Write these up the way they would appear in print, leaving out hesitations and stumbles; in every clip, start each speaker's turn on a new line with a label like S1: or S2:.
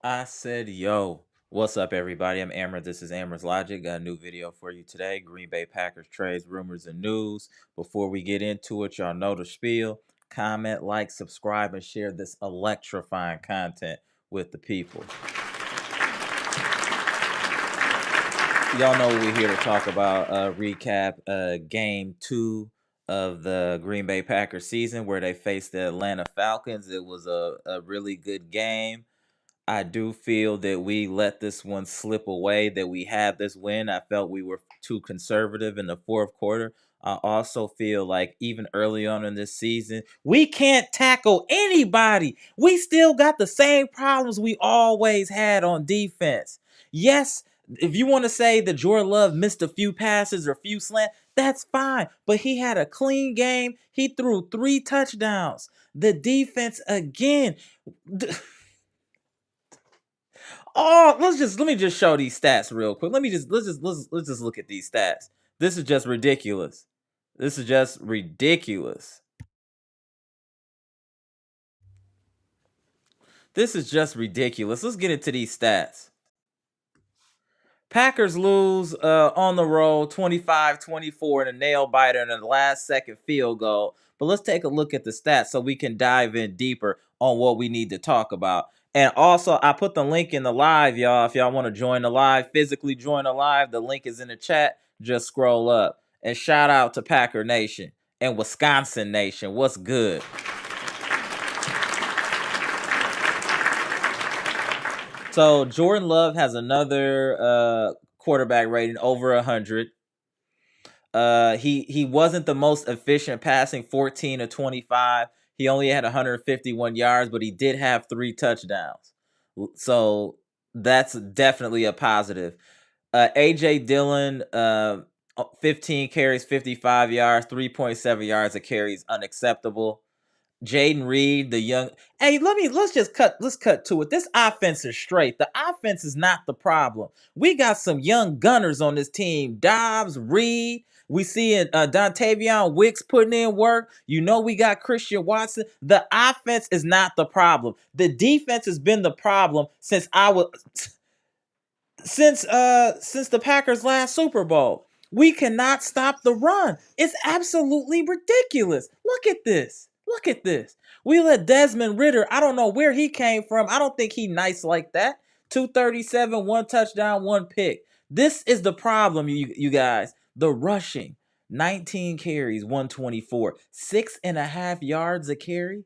S1: I said, yo, what's up, everybody? I'm Amara. This is Amara's Logic. Got a new video for you today. Green Bay Packers trades, rumors, and news. Before we get into it, y'all know the spiel. Comment, like, subscribe, and share this electrifying content with the people. Y'all know we're here to talk about recap game 2 of the Green Bay Packers season where they faced the Atlanta Falcons. It was a really good game. I do feel that we let this one slip away, that we had this win. I felt we were too conservative in the fourth quarter. I also feel like even early on in this season, we can't tackle anybody. We still got the same problems we always had on defense. Yes, if you want to say that Jordan Love missed a few passes or a few slants, that's fine. But he had a clean game. He threw 3 touchdowns. The defense again. Oh, let me just show these stats real quick. Let's just look at these stats. This is just ridiculous. This is just ridiculous. This is just ridiculous. Let's get into these stats. Packers lose on the road 25-24 in a nail biter in the last second field goal. But let's take a look at the stats so we can dive in deeper on what we need to talk about. And also, I put the link in the live, y'all. If y'all want to join the live, physically join the live, the link is in the chat. Just scroll up. And shout out to Packer Nation and Wisconsin Nation. What's good? So Jordan Love has another quarterback rating over 100. He wasn't the most efficient passing, 14 of 25. He only had 151 yards, but he did have 3 touchdowns. So that's definitely a positive. AJ Dillon, 15 carries, 55 yards, 3.7 yards a carry is unacceptable. Jaden Reed, the young. Hey, let's cut to it. This offense is straight. The offense is not the problem. We got some young gunners on this team. Dobbs, Reed. We see Dontavion Wicks putting in work. You know we got Christian Watson. The offense is not the problem. The defense has been the problem since the Packers' last Super Bowl. We cannot stop the run. It's absolutely ridiculous. Look at this. Look at this. We let Desmond Ridder, I don't know where he came from. I don't think he nice like that. 237, 1 touchdown, 1 pick. This is the problem, you guys. The rushing. 19 carries, 124. 6.5 yards a carry.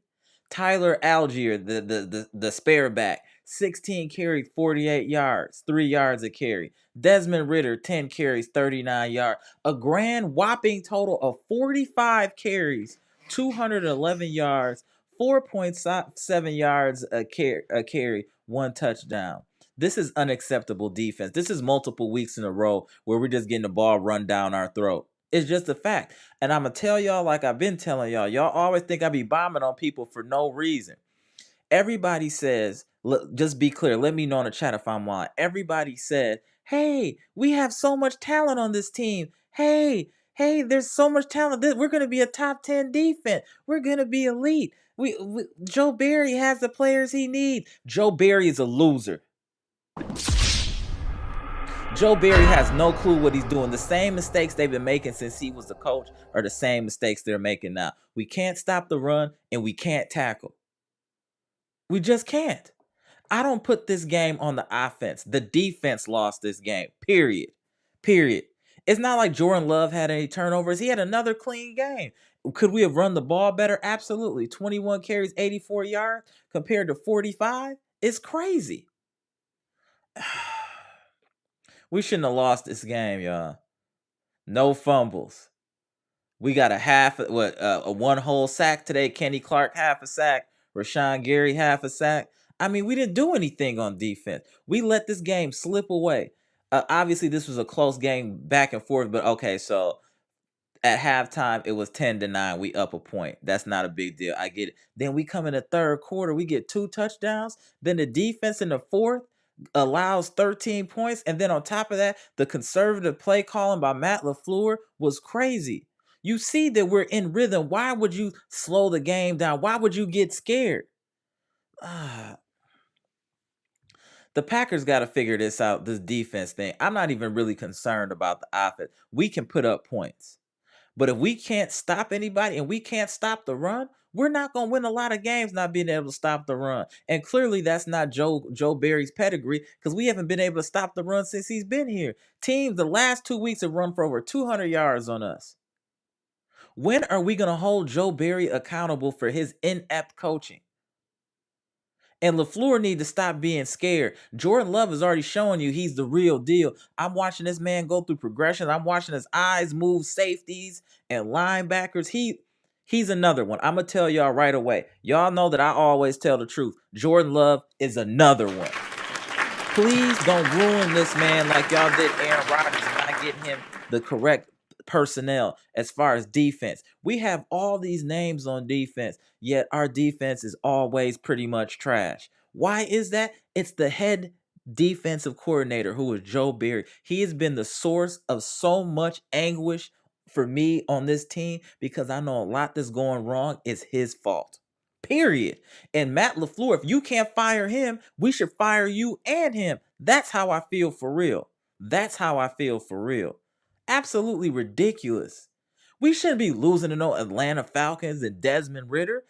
S1: Tyler Algier, the spare back, 16 carries, 48 yards, 3 yards a carry. Desmond Ridder, 10 carries, 39 yards. A grand whopping total of 45 carries, 211 yards, 4.7 yards a carry, 1 touchdown. This is unacceptable defense. This is multiple weeks in a row where we're just getting the ball run down our throat. It's just a fact. And I'm going to tell y'all like I've been telling y'all. Y'all always think I be bombing on people for no reason. Everybody says, look, just be clear. Let me know in the chat if I'm lying. Everybody said, hey, we have so much talent on this team. Hey, there's so much talent. We're going to be a top 10 defense. We're going to be elite. Joe Barry has the players he needs. Joe Barry is a loser. Joe Barry has no clue what he's doing. The same mistakes they've been making since he was the coach are the same mistakes they're making now. We can't stop the run and we can't tackle. We just can't. I don't put this game on the offense. The defense lost this game. Period. It's not like Jordan Love had any turnovers. He had another clean game. Could we have run the ball better? Absolutely. 21 carries, 84 yards compared to 45? It's crazy. We shouldn't have lost this game, y'all. No fumbles. We got a 1 whole sack today. Kenny Clark, half a sack. Rashawn Gary, half a sack. I mean, we didn't do anything on defense. We let this game slip away. Obviously, this was a close game back and forth, but okay, so at halftime, it was 10-9. We up a point. That's not a big deal. I get it. Then we come in the third quarter. We get 2 touchdowns. Then the defense in the fourth allows 13 points. And then on top of that, the conservative play calling by Matt LaFleur was crazy. You see that we're in rhythm. Why would you slow the game down? Why would you get scared? The Packers got to figure this out, this defense thing. I'm not even really concerned about the offense. We can put up points. But if we can't stop anybody and we can't stop the run, we're not going to win a lot of games not being able to stop the run. And clearly that's not Joe Barry's pedigree because we haven't been able to stop the run since he's been here. Teams the last 2 weeks have run for over 200 yards on us. When are we going to hold Joe Barry accountable for his inept coaching? And LaFleur need to stop being scared. Jordan Love is already showing you he's the real deal. I'm watching this man go through progressions. I'm watching his eyes move safeties and linebackers. He's another one. I'm going to tell y'all right away. Y'all know that I always tell the truth. Jordan Love is another one. Please don't ruin this man like y'all did Aaron Rodgers and not getting him the correct personnel as far as defense. We have all these names on defense, yet our defense is always pretty much trash. Why is that? It's the head defensive coordinator who is Joe Barry. He has been the source of so much anguish for me on this team because I know a lot that's going wrong is his fault. Period. And Matt LaFleur, if you can't fire him, we should fire you and him. That's how I feel for real. That's how I feel for real. Absolutely ridiculous. We shouldn't be losing to no Atlanta Falcons and Desmond Ridder.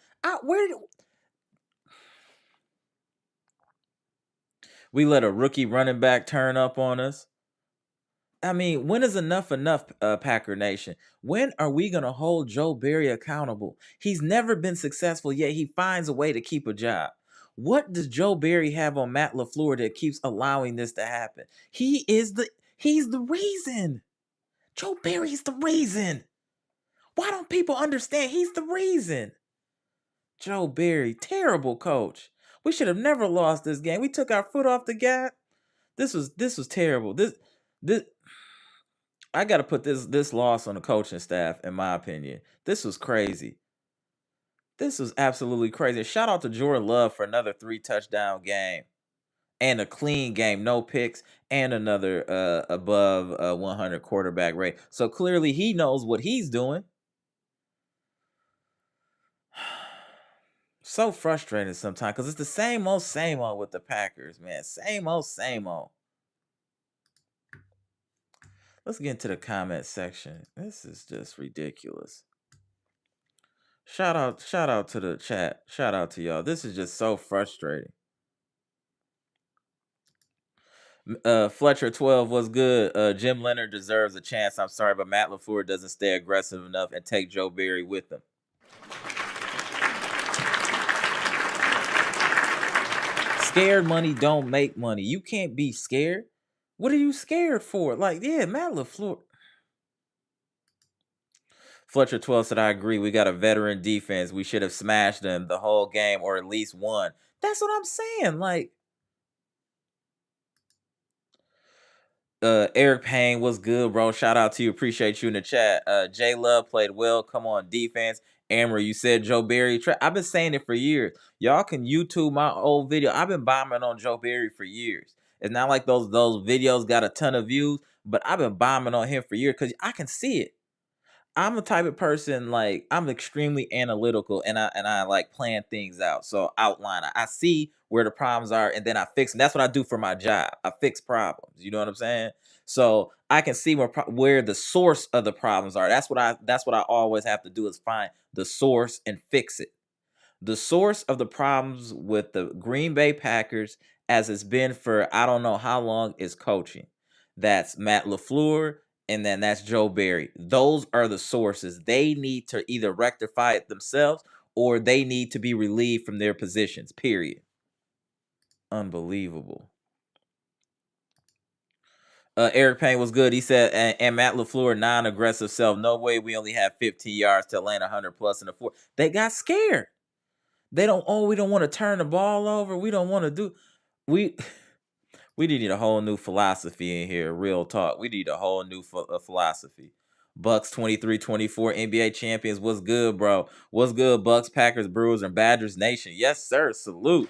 S1: We let a rookie running back turn up on us. I mean, when is enough, Packer Nation? When are we going to hold Joe Barry accountable? He's never been successful, yet he finds a way to keep a job. What does Joe Barry have on Matt LaFleur that keeps allowing this to happen? He's the reason. Joe Barry's the reason. Why don't people understand? He's the reason. Joe Barry, terrible coach. We should have never lost this game. We took our foot off the gas. This was terrible. This I got to put this loss on the coaching staff, in my opinion. This was crazy. This was absolutely crazy. Shout out to Jordan Love for another 3-touchdown game and a clean game, no picks, and another above 100 quarterback rate. So clearly he knows what he's doing. So frustrating sometimes because it's the same old with the Packers, man. Same old. Let's get into the comment section. This is just ridiculous. Shout out to the chat. Shout out to y'all. This is just so frustrating. Fletcher 12 was good. Jim Leonard deserves a chance. I'm sorry, but Matt LaFleur doesn't stay aggressive enough and take Joe Barry with him. Scared money don't make money. You can't be scared. What are you scared for? Like, yeah, Matt LaFleur. Fletcher 12 said, I agree. We got a veteran defense. We should have smashed them the whole game or at least won. That's what I'm saying. Like, Eric Payne was good, bro. Shout out to you. Appreciate you in the chat. J Love played well. Come on, defense. Amara, you said Joe Barry. I've been saying it for years. Y'all can YouTube my old video. I've been bombing on Joe Barry for years. It's not like those videos got a ton of views, but I've been bombing on him for years because I can see it. I'm the type of person, like, I'm extremely analytical and I like plan things out. So outline. I see where the problems are and then I fix them. That's what I do for my job. I fix problems. You know what I'm saying? So I can see where the source of the problems are. That's what I always have to do is find the source and fix it. The source of the problems with the Green Bay Packers, as it's been for I don't know how long, is coaching. That's Matt LaFleur, and then that's Joe Barry. Those are the sources. They need to either rectify it themselves or they need to be relieved from their positions, period. Unbelievable. Eric Payne was good. He said, and Matt LaFleur, non-aggressive self. No way we only have 15 yards to land 100 plus in the fourth. They got scared. We don't want to turn the ball over. We don't want to do. We need a whole new philosophy in here. Real talk. We need a whole new philosophy. Bucks 23-24 NBA champions. What's good, bro? What's good, Bucks, Packers, Brewers, and Badgers Nation? Yes, sir. Salute.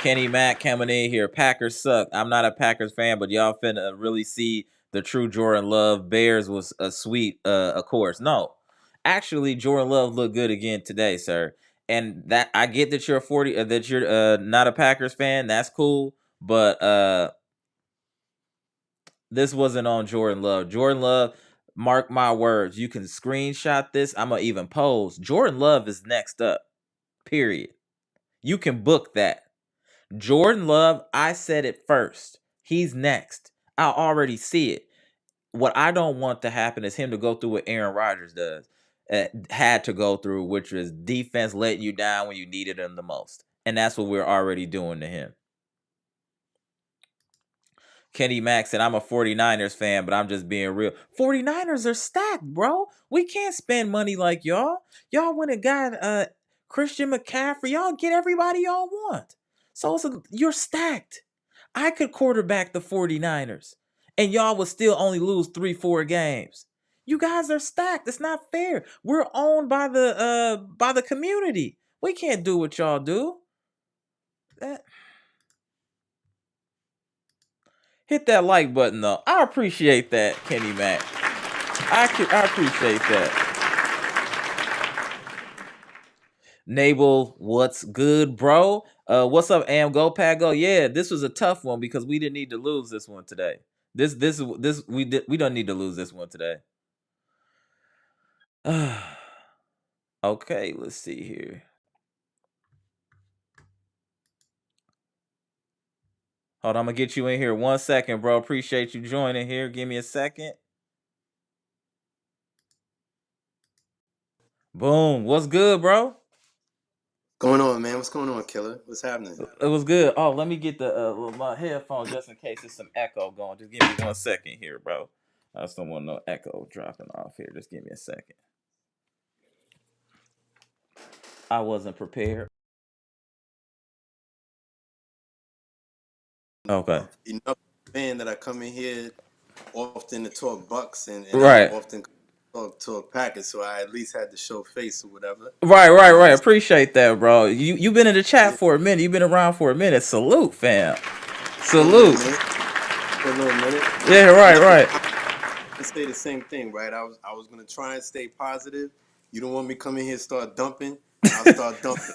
S1: Kenny Mack coming in here. Packers suck. I'm not a Packers fan, but y'all finna really see the true Jordan Love. Bears was a sweet, of course. No, actually, Jordan Love looked good again today, sir. And that I get that you're a 40 that you're not a Packers fan. That's cool, but this wasn't on Jordan Love. Jordan Love, mark my words, you can screenshot this. I'm gonna even pose. Jordan Love is next up. Period. You can book that. Jordan Love, I said it first. He's next. I already see it. What I don't want to happen is him to go through what Aaron Rodgers does, had to go through, which was defense letting you down when you needed him the most. And that's what we're already doing to him. Kenny Mack said, I'm a 49ers fan, but I'm just being real. 49ers are stacked, bro. We can't spend money like y'all. Y'all went and got Christian McCaffrey. Y'all get everybody y'all want. So you're stacked. I could quarterback the 49ers, and y'all would still only lose 3-4 games. You guys are stacked. It's not fair. We're owned by the community. We can't do what y'all do. Hit that like button though. I appreciate that, Kenny Mack. I appreciate that. Nabel, what's good, bro? What's up, Go Pago? Yeah, this was a tough one because we didn't need to lose this one today. We don't need to lose this one today. Okay, let's see here. Hold on, I'm gonna get you in here 1 second, bro. Appreciate you joining here. Give me a second. Boom. What's good, bro?
S2: Going on, man? What's going on, Killer? What's happening?
S1: It was good. Oh, let me get my headphones just in case there's some echo going. Just give me 1 second here, bro. I just don't want no echo dropping off here. Just give me a second. I wasn't prepared. Okay.
S2: Enough fan that I come in here often to talk Bucks and
S1: Right.
S2: I often talk Packers, so I at least had to show face or whatever.
S1: Right. Appreciate that, bro. You've been in the chat for a minute. You've been around for a minute. Salute, fam. Salute.
S2: For a little minute.
S1: Yeah, right.
S2: I say the same thing, right? I was gonna try and stay positive. You don't want me coming here and start dumping. I'll start dumping.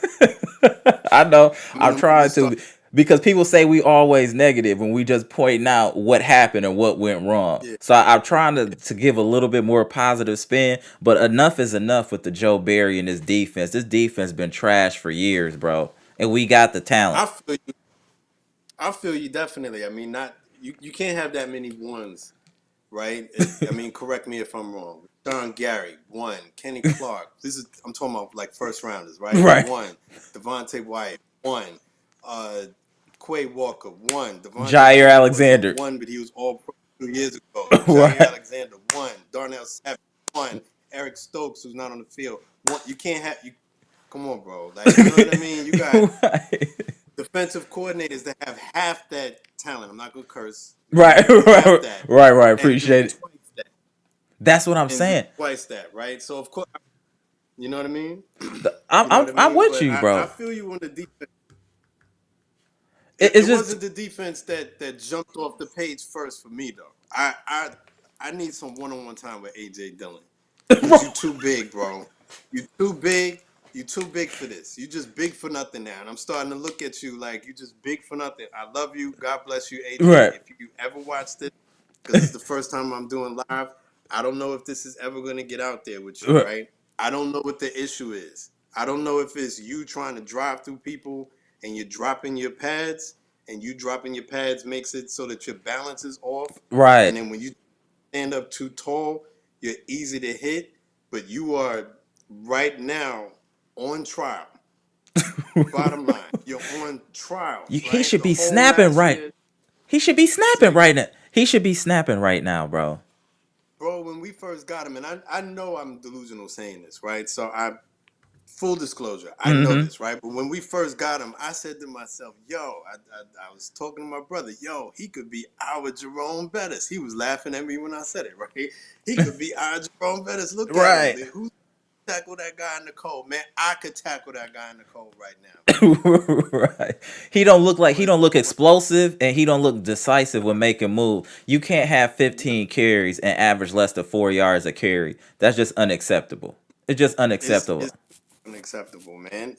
S1: I know. I'm trying to. Because people say we always negative when we just point out what happened and what went wrong. Yeah. So I'm trying to give a little bit more positive spin, but enough is enough with the Joe Barry and his defense. This defense been trash for years, bro. And we got the talent.
S2: I feel you definitely. I mean, you can't have that many ones, right? I mean, correct me if I'm wrong. John Gary, 1. Kenny Clark. I'm talking about like first rounders, right?
S1: Right.
S2: 1. Devontae Wyatt, 1. Quay Walker, 1.
S1: Jair Alexander,
S2: 1, but he was all pro 2 years ago. Jair Alexander, 1. Darnell Savage, 1. Eric Stokes, who's not on the field. 1. You can't have you. Come on, bro. Like, you know what I mean? You got defensive coordinators that have half that talent. I'm not gonna curse.
S1: Right. Appreciate it. That's what I'm saying.
S2: Twice that, right? So of course, you know what I mean.
S1: I'm with you, bro.
S2: I feel you on the defense. It wasn't the defense that jumped off the page first for me though. I need some one-on-one time with AJ Dillon. You too big, bro. You too big. You too big for this. You just big for nothing now. And I'm starting to look at you like you just big for nothing. I love you. God bless you, AJ. Right. If you ever watched it, because it's the first time I'm doing live, I don't know if this is ever going to get out there with you, right? I don't know what the issue is. I don't know if it's you trying to drive through people and you're dropping your pads, and you dropping your pads makes it so that your balance is off.
S1: Right.
S2: And then when you stand up too tall, you're easy to hit, but you are right now on trial. Bottom line, you're on trial.
S1: He should be snapping right. He should be snapping right now. He should be snapping right now, bro.
S2: Bro, when we first got him, and I know I'm delusional saying this, right? So full disclosure, I know this, right? But when we first got him, I said to myself, yo, I was talking to my brother, yo, he could be our Jerome Bettis. He was laughing at me when I said it, right? He could be our Jerome Bettis. Look at him. Who tackle that guy in the cold, man? I could tackle that guy in the cold right now.
S1: Right. He don't look explosive, and he don't look decisive when making moves. You can't have 15 carries and average less than 4 yards a carry. That's just unacceptable. It's just unacceptable.
S2: unacceptable, man.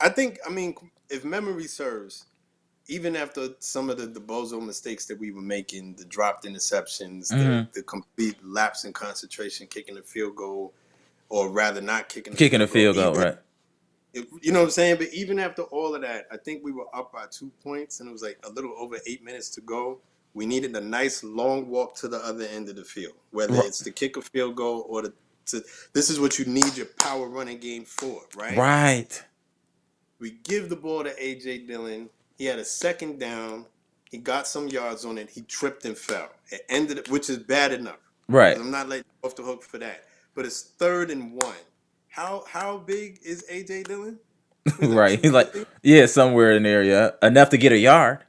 S2: I think, I mean, if memory serves, even after some of the bozo mistakes that we were making, the dropped interceptions,
S1: Mm-hmm.
S2: the complete lapse in concentration, kicking the field goal, or rather not kicking the
S1: Kicking a
S2: field goal,
S1: field goal,
S2: even
S1: right?
S2: you know what I'm saying. But even after all of that, I think we were up by 2 points, and it was like a little over 8 minutes to go. We needed a nice long walk to the other end of the field, whether
S1: R-
S2: it's to kick a field goal or to. This is what you need your power running game for, right?
S1: right.
S2: We give the ball to AJ Dillon. He had a second down. He got some yards on it. He tripped and fell. It ended, which is bad enough
S1: Right.
S2: because I'm not letting you off the hook for that. But it's 3rd and 1. How big is AJ Dillon? He's like
S1: Right. He's like,
S2: 250.
S1: yeah, somewhere in there, yeah. Enough to get a yard.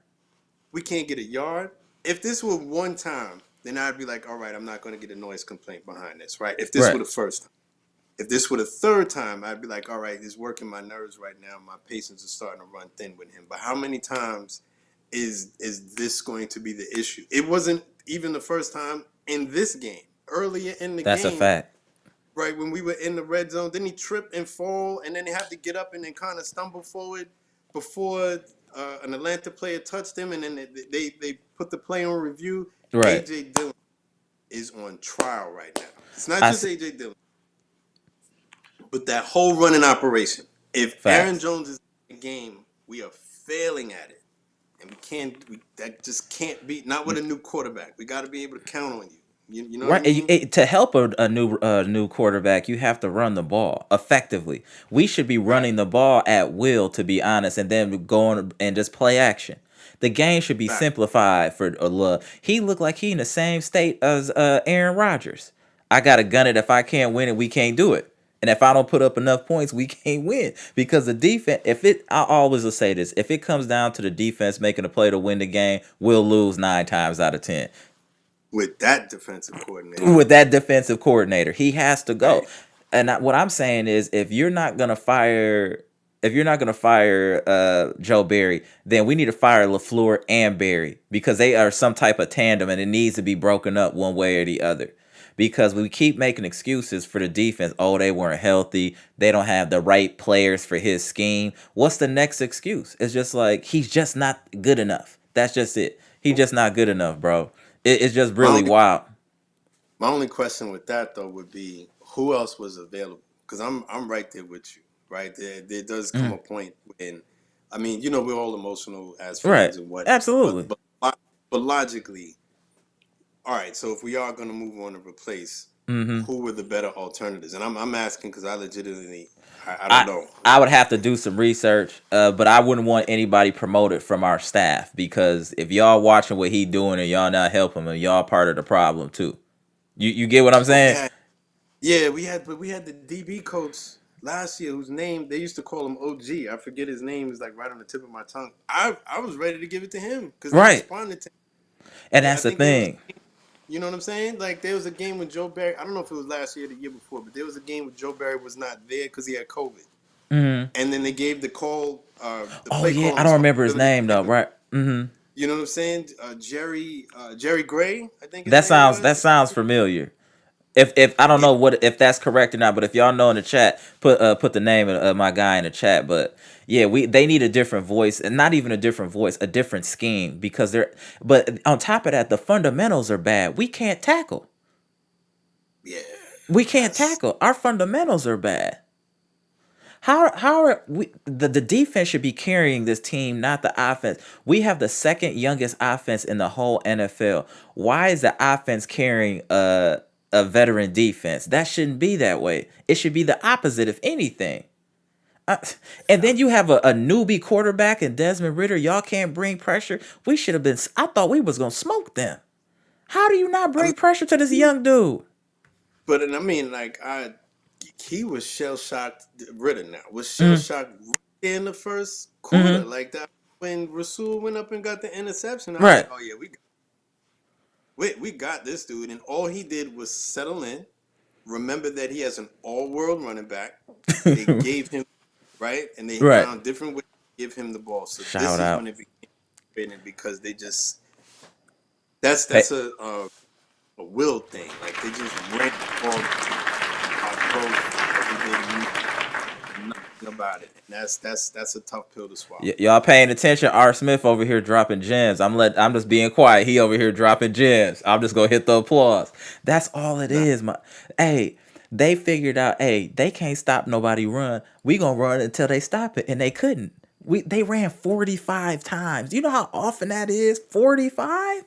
S2: We can't get a yard. If this were one time, then I'd be like, all right, I'm not going to get a noise complaint behind this, right? If this were
S1: Right.
S2: the first time. If this were the third time, I'd be like, all right, it's working my nerves right now. My patience is starting to run thin with him. But how many times is this going to be the issue? It wasn't even the first time in this game. Earlier in the
S1: That's a
S2: game,
S1: fact.
S2: right, when we were in the red zone, then he trip and fall, and then he had to get up and then kind of stumble forward before an Atlanta player touched him, and then they put the play on review.
S1: Right.
S2: A.J. Dillon is on trial right now. It's not
S1: I
S2: just
S1: s-
S2: A.J. Dillon. But that whole running operation, if Aaron
S1: facts.
S2: Jones is in the game, we are failing at it, and that just can't be. Not with a new quarterback. We got to be able to count on you. You know what I
S1: Right,
S2: mean?
S1: to help a new quarterback, you have to run the ball effectively. We should be
S2: Right,
S1: running the ball at will, to be honest, and then going and just play action. The game should be
S2: right.
S1: simplified for Love. He looked like he in the same state as Aaron Rodgers. I gotta gun it. If I can't win it, we can't do it. And if I don't put up enough points, we can't win because the defense. I always will say this: if it comes down to the defense making a play to win the game, we'll lose 9 times out of 10
S2: With that defensive coordinator,
S1: with that defensive coordinator. He has to go.
S2: right?
S1: And what I'm saying is, if you're not gonna fire Joe Barry, then we need to fire LaFleur and Barry because they are some type of tandem, and it needs to be broken up one way or the other. Because we keep making excuses for the defense. Oh, they weren't healthy. They don't have the right players for his scheme. What's the next excuse? It's just like he's just not good enough. That's just it. He's just not good enough, bro. It's just
S2: My
S1: really
S2: only
S1: wild.
S2: my only question with that though would be who else was available? Because I'm right there with you. Right there does come a
S1: Mhm.
S2: point when, I mean, we're all emotional as
S1: Right.
S2: fans and what, but
S1: Absolutely.
S2: but logically, all right. So if we are going to move on and replace,
S1: Hmm.
S2: who were the better alternatives? And I'm asking because I legitimately I don't
S1: I
S2: know.
S1: I would have to do some research, but I wouldn't want anybody promoted from our staff because if y'all watching what he doing and y'all not helping him, y'all part of the problem too. You get what I'm
S2: But
S1: saying?
S2: we had the DB coach last year whose name they used to call him OG. I forget his name is like right on the tip of my tongue. I was ready to give it to him because they
S1: Right.
S2: responded to.
S1: And
S2: I
S1: that's the
S2: think there was.
S1: thing.
S2: You know what I'm saying? Like there was a game when Joe Barry. I don't know if it was last year or the year before, but there was a game when Joe Barry was not there because he had COVID,
S1: Hmm.
S2: and then they gave the
S1: Oh
S2: play
S1: yeah,
S2: call and
S1: I don't remember his
S2: responsibility
S1: name
S2: to
S1: though.
S2: him.
S1: Right. Hmm.
S2: You know what I'm saying? Jerry Gray, I think his
S1: That
S2: name
S1: sounds
S2: was.
S1: that sounds familiar. If I don't
S2: Yeah,
S1: know what if that's correct or not, but if y'all know in the chat, put the name of my guy in the chat. But yeah, they need a different voice, and not even a different voice, a different scheme because they're. But on top of that, the fundamentals are bad. We can't tackle.
S2: yeah.
S1: We can't
S2: That's
S1: tackle. Our fundamentals are bad. How are we? The defense should be carrying this team, not the offense. We have the second youngest offense in the whole NFL. Why is the offense carrying a veteran defense? That shouldn't be that way. It should be the opposite, if anything. Uh, and then you have a newbie quarterback and Desmond Ritter. Y'all can't bring pressure. We should have been. I thought we was gonna smoke them. How do you not
S2: I
S1: bring pressure to this
S2: mean,
S1: young dude?
S2: but and I mean, like he was shell shocked. Ritter now was shell
S1: Mm,
S2: shocked right there in the first quarter,
S1: mm-hmm.
S2: like that when Rasul went up and got the interception. I was like,
S1: Right.
S2: oh yeah, we got this dude, and all he did was settle in. Remember that he has an all-world running back. They gave him right, and they
S1: Right.
S2: found different ways to give him the ball. So this
S1: Shout
S2: is when
S1: out.
S2: it became frustrating because they just that's
S1: Hey,
S2: that's a will thing. Like they just ran the ball our growth every day. about it, and that's a tough pill to swallow.
S1: Y'all paying attention? R. Smith over here dropping gems. I'm just being quiet. He over here dropping gems. I'm just gonna hit the applause. That's all it
S2: Nah,
S1: is. Hey, they figured out. Hey, they can't stop nobody run. We gonna run until they stop it, and they couldn't. They ran 45 times. You know how often that is? 45.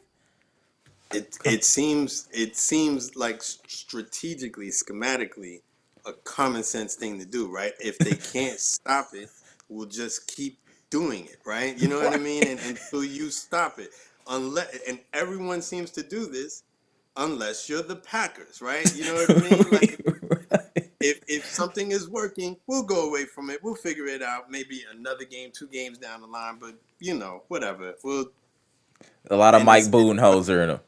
S2: it seems like strategically, schematically, a common sense thing to do, right? If they can't stop it, we'll just keep doing it, right? You know what I mean? And until you stop it, unless and everyone seems to do this, unless you're the Packers, right? You know what I mean? Like if something is working, we'll go away from it. We'll figure it out. Maybe another game, 2 games down the line, but whatever. We'll
S1: A lot of
S2: and
S1: Mike
S2: it's
S1: Budenholzer in them.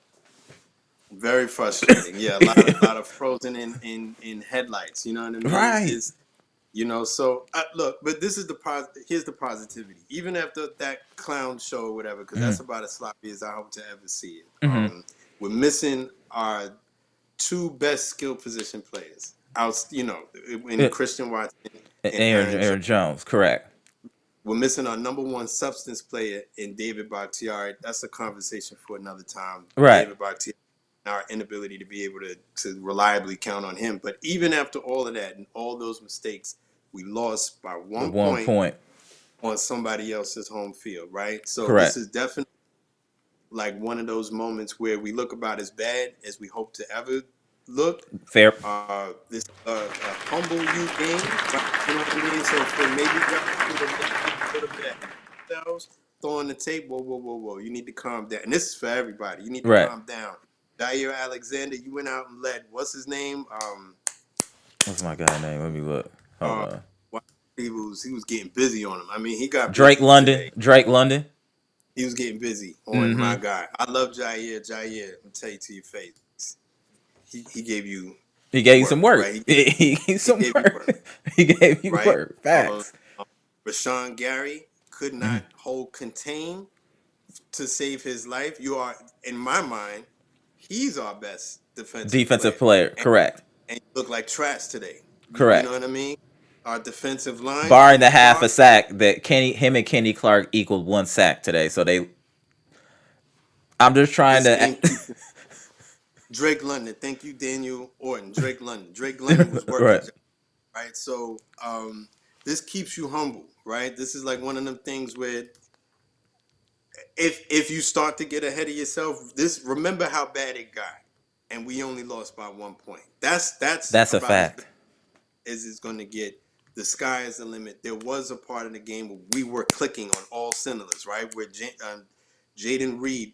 S2: very frustrating. Yeah, a lot of frozen in headlights. You know what I mean?
S1: Right.
S2: So look, but this is here's the positivity. Even after that clown show or whatever, because that's about as sloppy as I hope to ever see it. We're missing our 2 best skill position players. In Christian Watson and
S1: Aaron Jones, correct.
S2: We're missing our number 1 substance player in David Bakhtiari. That's a conversation for another time.
S1: Right.
S2: David Bakhtiari, our inability to be able to reliably count on him. But even after all of that and all those mistakes, we lost by one point on somebody else's home field, right? So
S1: correct.
S2: This is definitely like one of those moments where we look about as bad as we hope to ever look.
S1: Fair.
S2: This humble you game, right? You know what I mean? So for maybe a little bit of themselves, throwing the tape, whoa. You need to calm down. And this is for everybody. You need to calm down. Jair Alexander, you went out and led. What's his name?
S1: What's my guy's name? Let me look. Hold on.
S2: He was getting busy on him. I mean, he got
S1: Drake London.
S2: Today.
S1: Drake London.
S2: He was getting busy on my guy. I love Jair. Jair, I'm tell you to your face. He gave you.
S1: He gave you some work.
S2: Right?
S1: He gave you some work. He gave you work. Facts.
S2: Rashawn Gary could not contain to save his life. You are, in my mind, he's our best defensive player.
S1: Correct.
S2: And you look like trash today.
S1: Correct.
S2: You know what I mean? Our defensive line,
S1: barring the half a sack that him and Kenny Clark equaled 1 sack today. So I'm just trying to.
S2: Drake London, thank you, Daniel Orton. Drake London was working, right? So this keeps you humble, right? This is like one of them things where if you start to get ahead of yourself, remember how bad it got, and we only lost by 1 point. That's
S1: a fact.
S2: As it's going to get. The sky is the limit. There was a part of the game where we were clicking on all cylinders, right? Where Jaden Reed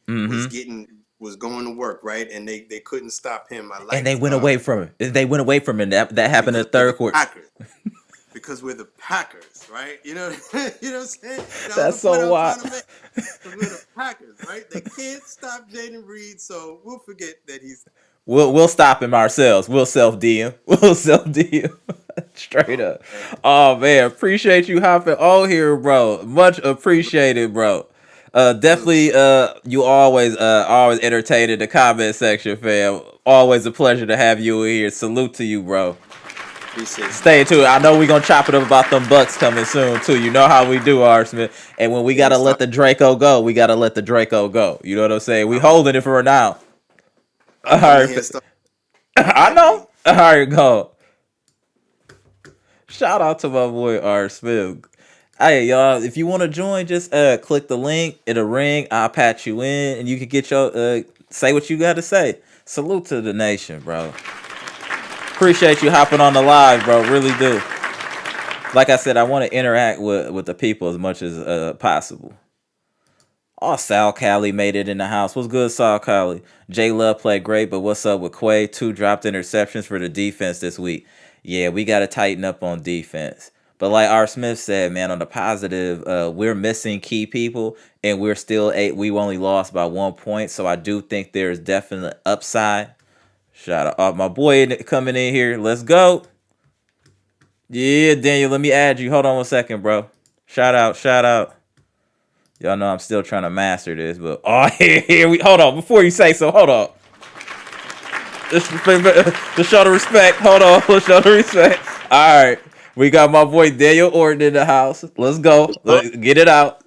S2: was going to work, right? And they couldn't stop him.
S1: And they went away from him. They went away from him. That happened in the third quarter.
S2: Because we're the Packers, right? You know what I'm saying?
S1: That's so wild.
S2: We're the Packers, right? They can't stop Jaden Reed, so we'll forget that he's.
S1: We'll stop him ourselves. We'll self-DM. Straight up. Oh man, appreciate you hopping on here, bro. Much appreciated, bro. Definitely you always entertain in the comment section, fam. Always a pleasure to have you here. Salute to you, bro. Stay tuned. I know we're gonna chop it up about them Bucks coming soon too. You know how we do, R. Smith. And when we gotta let the Draco go, we gotta let the Draco go. You know what I'm saying? We holding it for now. All right. I know. All right, go. Shout out to my boy R. Smith. Hey, y'all, if you want to join, just click the link. It'll ring. I'll patch you in, and you can get your say what you got to say. Salute to the nation, bro. Appreciate you hopping on the live, bro. Really do. Like I said, I want to interact with the people as much as possible. Oh, Sal Cali made it in the house. What's good, Sal Cali? J Love played great, but what's up with Quay? 2 dropped interceptions for the defense this week. Yeah, we got to tighten up on defense. But like R. Smith said, man, on the positive, we're missing key people, and we're still we only lost by 1 point. So I do think there's definitely upside. Shout out my boy coming in here. Let's go. Yeah, Daniel, let me add you. Hold on 1 second, bro. Shout out. Y'all know I'm still trying to master this, but here we hold on. Before you say so, hold on. Just show the respect. Hold on, let's show the respect. All right. We got my boy Daniel Orton in the house. Let's go.
S3: Look,
S1: Get it out.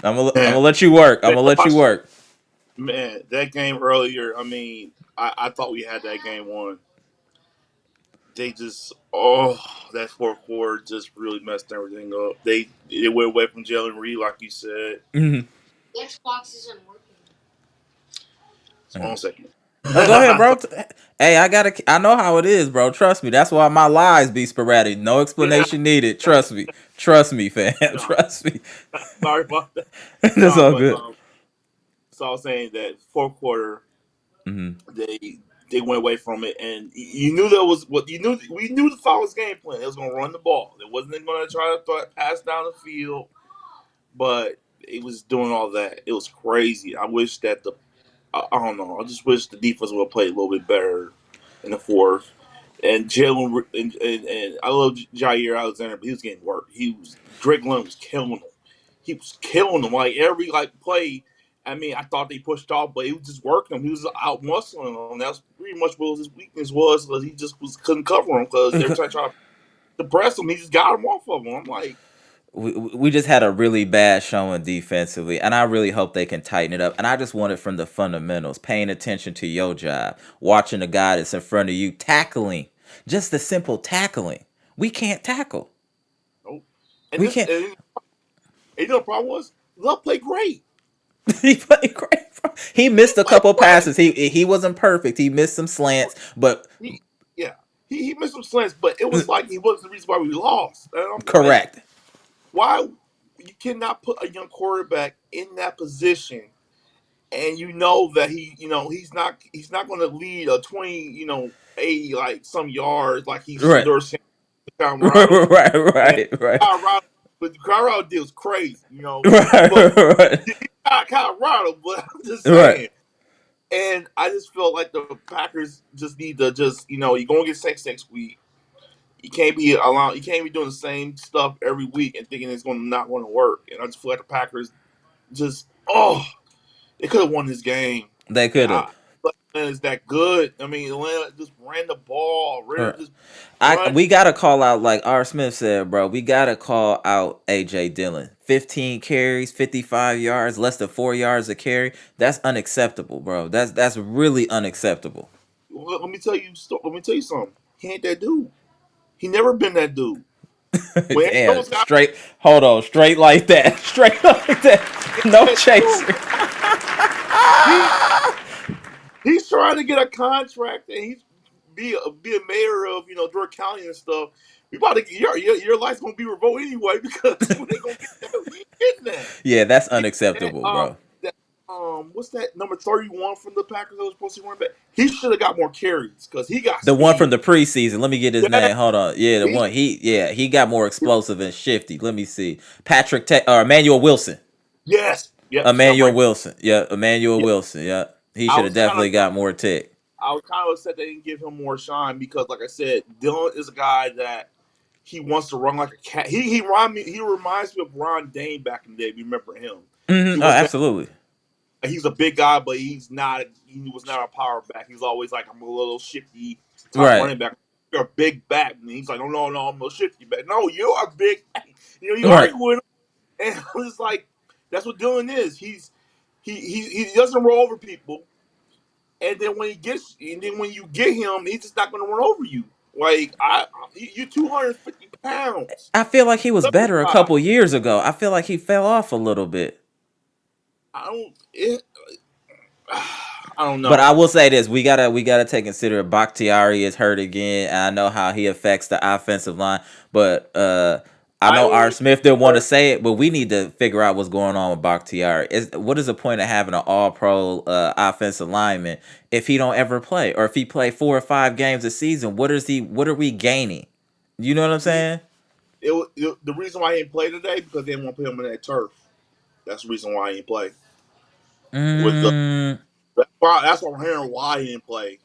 S1: I'm gonna
S3: man,
S1: let you work. I'm
S3: man,
S1: gonna
S3: I
S1: let you
S3: watched
S1: work.
S3: man that game earlier. I mean, I thought we had that game won. They just that fourth quarter just really messed everything up. They went away from Jalen Reed, like you said.
S1: Mhm.
S3: So, hold on a second.
S1: No, go ahead, bro. Hey, I know how it is, bro. Trust me. That's why my lies be sporadic. No
S3: Yeah,
S1: explanation needed. Trust me. Trust me, fam.
S3: no,
S1: Trust me.
S3: sorry about that.
S1: That's
S3: No,
S1: all
S3: but
S1: good.
S3: so I was saying that fourth quarter
S1: Hmm.
S3: they went away from it, and you knew there was what you knew. We knew the Falcons' game plan. It was going to run the ball. It wasn't going to try to pass down the field, but it was doing all that. It was crazy. I wish that I don't know. I just wish the defense would have played a little bit better in the fourth. And Jalen and I love Jair Alexander, but he was getting work. Drake London was killing him. He was killing him like every play. I mean, I thought they pushed off, but he was just working him. He was out muscling him. That's pretty much what his weakness was, because he just couldn't cover him, because every time I tried to press him, he just got him off of him. I'm like,
S1: We just had a really bad showing defensively, and I really hope they can tighten it up. And I just want it from the fundamentals, paying attention to your job, watching the guy that's in front of you, tackling, just the simple tackling. We can't tackle.
S3: nope. And
S1: We
S3: this,
S1: can't.
S3: and you know, the problem was Love played great.
S1: He played great. He
S3: He
S1: missed a
S3: played
S1: couple
S3: great.
S1: passes. He wasn't perfect. He missed some slants, but
S3: He, yeah, he missed some slants, but it was like he wasn't the reason why we lost. And I'm like,
S1: correct.
S3: why you cannot put a young quarterback in that position, and you know that he's not going to lead a 20 80 like some yards like he's
S1: Right.
S3: Shador Sanders, Colorado,
S1: Right.
S3: and
S1: Right. Right.
S3: Colorado. But the Colorado deal was crazy, but
S1: Right.
S3: he's not Colorado. But I'm just
S1: Right.
S3: saying. And I just felt like the Packers just need to you're gonna get sex next week. You can't be doing the same stuff every week and thinking it's gonna not want to work. And I just feel like the Packers just they could have won this game.
S1: They
S3: And
S1: could have.
S3: Atlanta is that good. I mean, Atlanta just ran the ball,
S1: Right.
S3: just
S1: I
S3: run.
S1: we gotta call out, like R. Smith said, bro. We gotta call out AJ Dillon. 15 carries, 55 yards, less than 4 yards a carry. That's unacceptable, bro. That's really unacceptable.
S3: Let me tell you. Let me tell you something. He ain't that dude. He never been that dude. When
S1: Damn,
S3: those guys,
S1: straight. Hold on, straight like that, straight like that. No
S3: that dude,
S1: chaser.
S3: he he's trying to get a contract, and he's be a mayor of Door County and stuff. We about to get your life's gonna be revoked anyway, because when they gonna get that, he ain't getting that.
S1: Yeah, that's
S3: And
S1: unacceptable, bro.
S3: that what's that number 31 from the Packers that was supposed to run back? He should have got more carries because he got
S1: The one from
S3: speed.
S1: the preseason. Let me get his
S3: Yeah,
S1: name. Hold on. Yeah, the
S3: he,
S1: one. He got more explosive and shifty. Let me see. Or Emmanuel Wilson.
S3: yes, yep, I'm
S1: Emmanuel
S3: right.
S1: Wilson. Yeah, Emmanuel
S3: Yeah,
S1: Wilson. Yeah. He
S3: I
S1: should have
S3: was kind
S1: definitely
S3: of
S1: got more tick.
S3: I was kind of upset they didn't give him more shine, because, like I said, Dylan is a guy that he wants to run like a cat. He reminds me of Ron Dane back in the day. If you remember him, he
S1: Oh,
S3: was that.
S1: absolutely.
S3: He's a big guy, but he's not. He was not a power back. He's always like, I'm a little shifty type
S1: Right.
S3: running back. You're a big back, and he's like, no, no, I'm a shifty back. No, you're a big. You
S1: Right.
S3: argue with him, and I was like, that's what Dylan is. He doesn't roll over people, and then when you get him, he's just not going to run over you. Like you're 250 pounds.
S1: I feel like he was
S3: Another
S1: better a
S3: guy,
S1: couple years ago. I feel like he fell off a little bit.
S3: I don't. I don't
S1: But I
S3: know.
S1: will say this: we gotta take consider Bakhtiari is hurt again. And I know how he affects the offensive line, but I
S3: I
S1: know R.
S3: only
S1: Smith didn't want to say it, but we need to figure out what's going on with Bakhtiari. What is the point of having an All Pro offensive lineman if he don't ever play, or if he play 4 or 5 games a season? What are we gaining? You know what I'm
S3: he,
S1: saying?
S3: the reason why he didn't play today, because they didn't want to put him in that turf. That's the reason why he didn't play. With the
S1: Mm,
S3: that's what I'm hearing why he didn't play.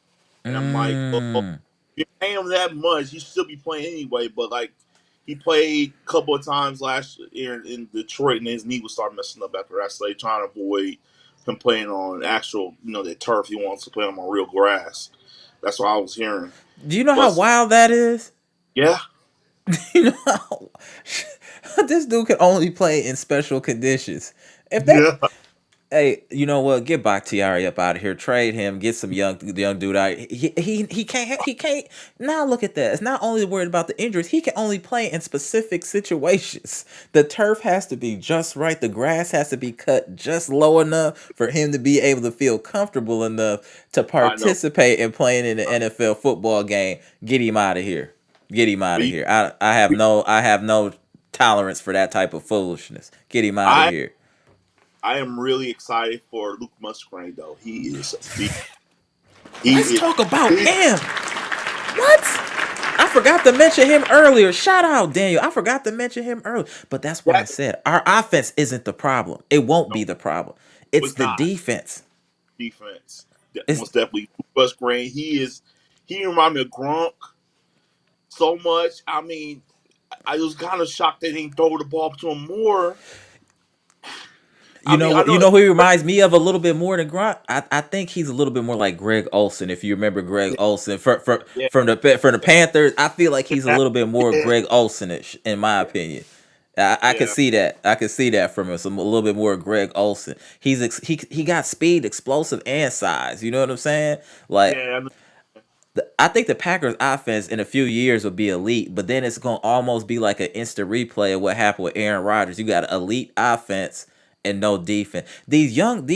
S3: And I'm like, well,
S1: mm.
S3: if you pay him that much, he should be playing anyway. But like, he played a couple of times last year in Detroit, and his knee was starting messing up after that. So they trying to avoid him playing on actual, the turf. He wants to play on real grass. That's what I was hearing.
S1: Do you know how
S3: But
S1: wild that is?
S3: yeah,
S1: You know, this dude can only play in special conditions. If that
S3: Yeah,
S1: Hey, you know what? Get Bakhtiari up out of here. Trade him. Get some young dude out. He can't. Now look at that. It's not only worried about the injuries. He can only play in specific situations. The turf has to be just right. The grass has to be cut just low enough for him to be able to feel comfortable enough to
S3: I know.
S1: participate in playing in the NFL football game. Get him out of here. Get him out of
S3: We,
S1: here. I have no tolerance for that type of foolishness. Get him out of
S3: I
S1: here.
S3: I am really excited for Luke Musgrave though. He
S1: Let's
S3: is
S1: talk about
S3: he,
S1: him. What? I forgot to mention him earlier. Shout out Daniel. I forgot to mention him earlier. But that's why I
S3: that
S1: said our offense isn't the problem. It won't
S3: no,
S1: be the problem. It's
S3: was
S1: the
S3: not
S1: defense.
S3: defense.
S1: It's
S3: Most definitely Luke Musgrave. He remind me of Gronk so much. I mean, I was kind of shocked they didn't throw the ball to him more.
S1: You
S3: I mean,
S1: know
S3: I
S1: what? You
S3: know.
S1: know who he reminds me of a little bit more than Grunt. I think he's a little bit more like Greg Olson. If you remember Greg
S3: Yeah,
S1: Olson from from
S3: yeah,
S1: from the Panthers, I feel like he's a
S3: yeah,
S1: little bit more
S3: yeah,
S1: Greg Olsonish in my
S3: yeah.
S1: opinion. I can
S3: Yeah.
S1: see that. I can see that from him. Some a little bit more Greg Olson. He got speed, explosive, and size. You know what I'm saying? Like
S3: Yeah,
S1: I think the Packers offense in a few years will be elite, but then it's gonna almost be like an instant replay of what happened with Aaron Rodgers. You got an elite offense and no defense. These young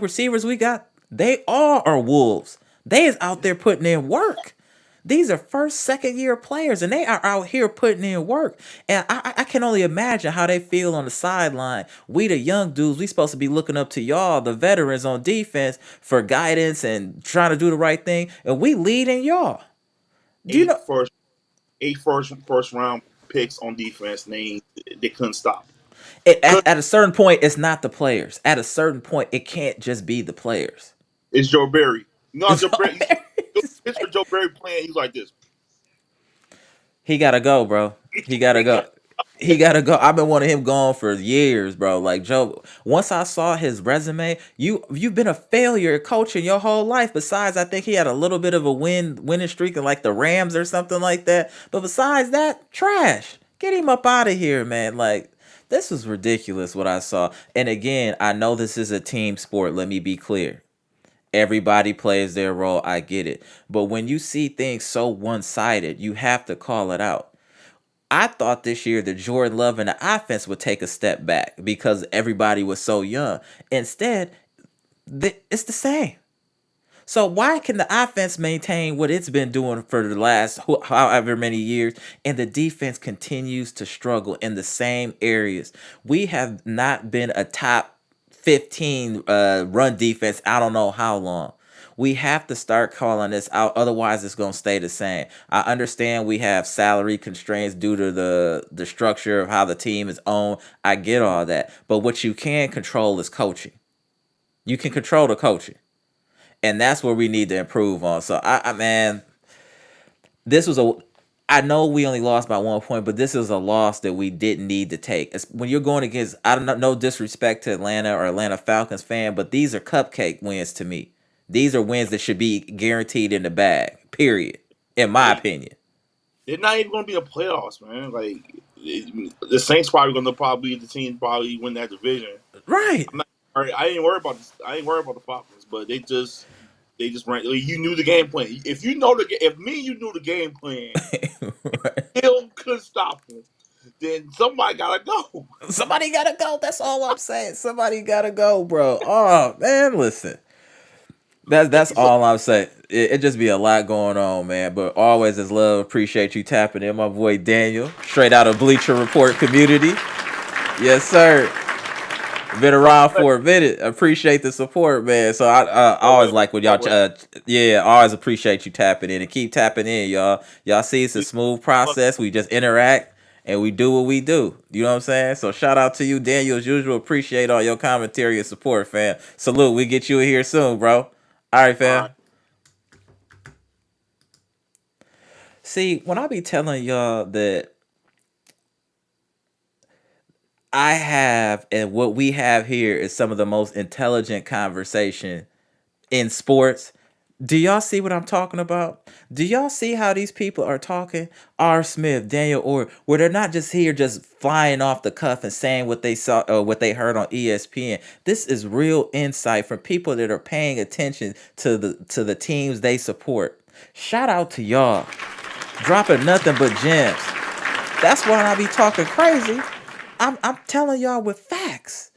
S1: receivers we got, they all are wolves. They is out there putting in work. These are first, second year players, and they are out here putting in work. And I can only imagine how they feel on the sideline. We, the young dudes, we supposed to be looking up to y'all, the veterans on defense, for guidance and trying to do the right thing, and we leading y'all. Do you
S3: eight
S1: know?
S3: first, eight first round picks on defense. And they couldn't stop. Could
S1: At a certain point, it's not the players. At a certain point, it can't just be the players.
S3: It's Joe Barry. No, Joe Barry.
S1: It's
S3: Picture Joe Barry playing. He's like this.
S1: He gotta go, bro. He gotta go. He gotta go. I've been wanting him gone for years, bro. Like Joe, once I saw his resume, you've been a failure at coaching your whole life. Besides, I think he had a little bit of a winning streak in like the Rams or something like that. But besides that, trash. Get him up out of here, man. Like this was ridiculous what I saw. And again, I know this is a team sport. Let me be clear. Everybody plays their role. I get it. But when you see things so one sided, you have to call it out. I thought this year that Jordan Love and the offense would take a step back because everybody was so young. Instead, it's the same. So why can the offense maintain what it's been doing for the last however many years, and the defense continues to struggle in the same areas? We have not been a top 15 run defense. I don't know how long. We have to start calling this out, otherwise it's gonna stay the same. I understand we have salary constraints due to the structure of how the team is owned. I get all that, but what you can control is coaching. You can control the coaching, and that's where we need to improve on. So man, this was a. I know we only lost by 1 point, but this is a loss that we didn't need to take. When you're going against, I don't know, no disrespect to Atlanta or Atlanta Falcons fan, but these are cupcake wins to me. These are wins that should be guaranteed in the bag. Period. In my
S3: They
S1: opinion.
S3: they're not even going to be a playoffs, man. The Saints probably going to probably the team probably win that division.
S1: Right.
S3: I'm not. I ain't worried about this. I ain't worried about the Falcons, but they just ran. You knew the game plan. If you know if me and you knew the game plan,
S1: Right.
S3: still couldn't stop them, then somebody gotta go.
S1: Somebody gotta go. That's all I'm saying. Somebody gotta go, bro. Oh man, listen. That's
S3: So
S1: all I'm saying. It just be a lot going on, man. But always is love. Appreciate you tapping in, my boy Daniel, straight out of Bleacher Report community. Yes, sir. Been around for a minute. Appreciate the support, man. So I always
S3: always,
S1: like when y'all,
S3: always.
S1: yeah, I always appreciate you tapping in and keep tapping in, y'all. Y'all see it's a smooth process. We just interact and we do what we do. You know what I'm saying? So shout out to you, Daniel, as usual. Appreciate all your commentary and support, fam. Salute. We get you in here soon, bro. All right,
S3: All
S1: fam.
S3: right.
S1: See, when I be telling y'all that I have and what we have here is some of the most intelligent conversation in sports, Do y'all see what I'm talking about? Do y'all see how these people are talking? R. Smith, Daniel Orr, where they're not just here just flying off the cuff and saying what they saw or what they heard on ESPN. This is real insight from people that are paying attention to the teams they support. Shout out to y'all. Dropping nothing but gems. That's why I be talking crazy. I'm telling y'all with facts.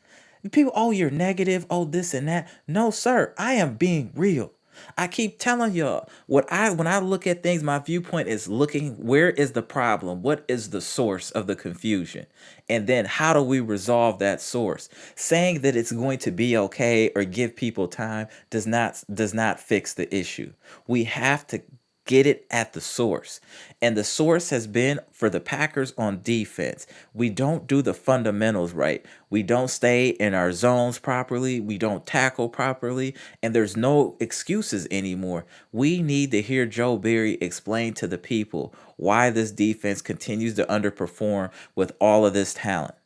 S1: People, oh, you're negative, oh, this and that. No, sir, I am being real. I keep telling y'all when I look at things, my viewpoint is looking where is the problem? What is the source of the confusion? And then how do we resolve that source? Saying that it's going to be okay or give people time does not fix the issue. We have to get it at the source. And the source has been for the Packers on defense. We don't do the fundamentals right. We don't stay in our zones properly. We don't tackle properly. And there's no excuses anymore. We need to hear Joe Barry explain to the people why this defense continues to underperform with all of this talent.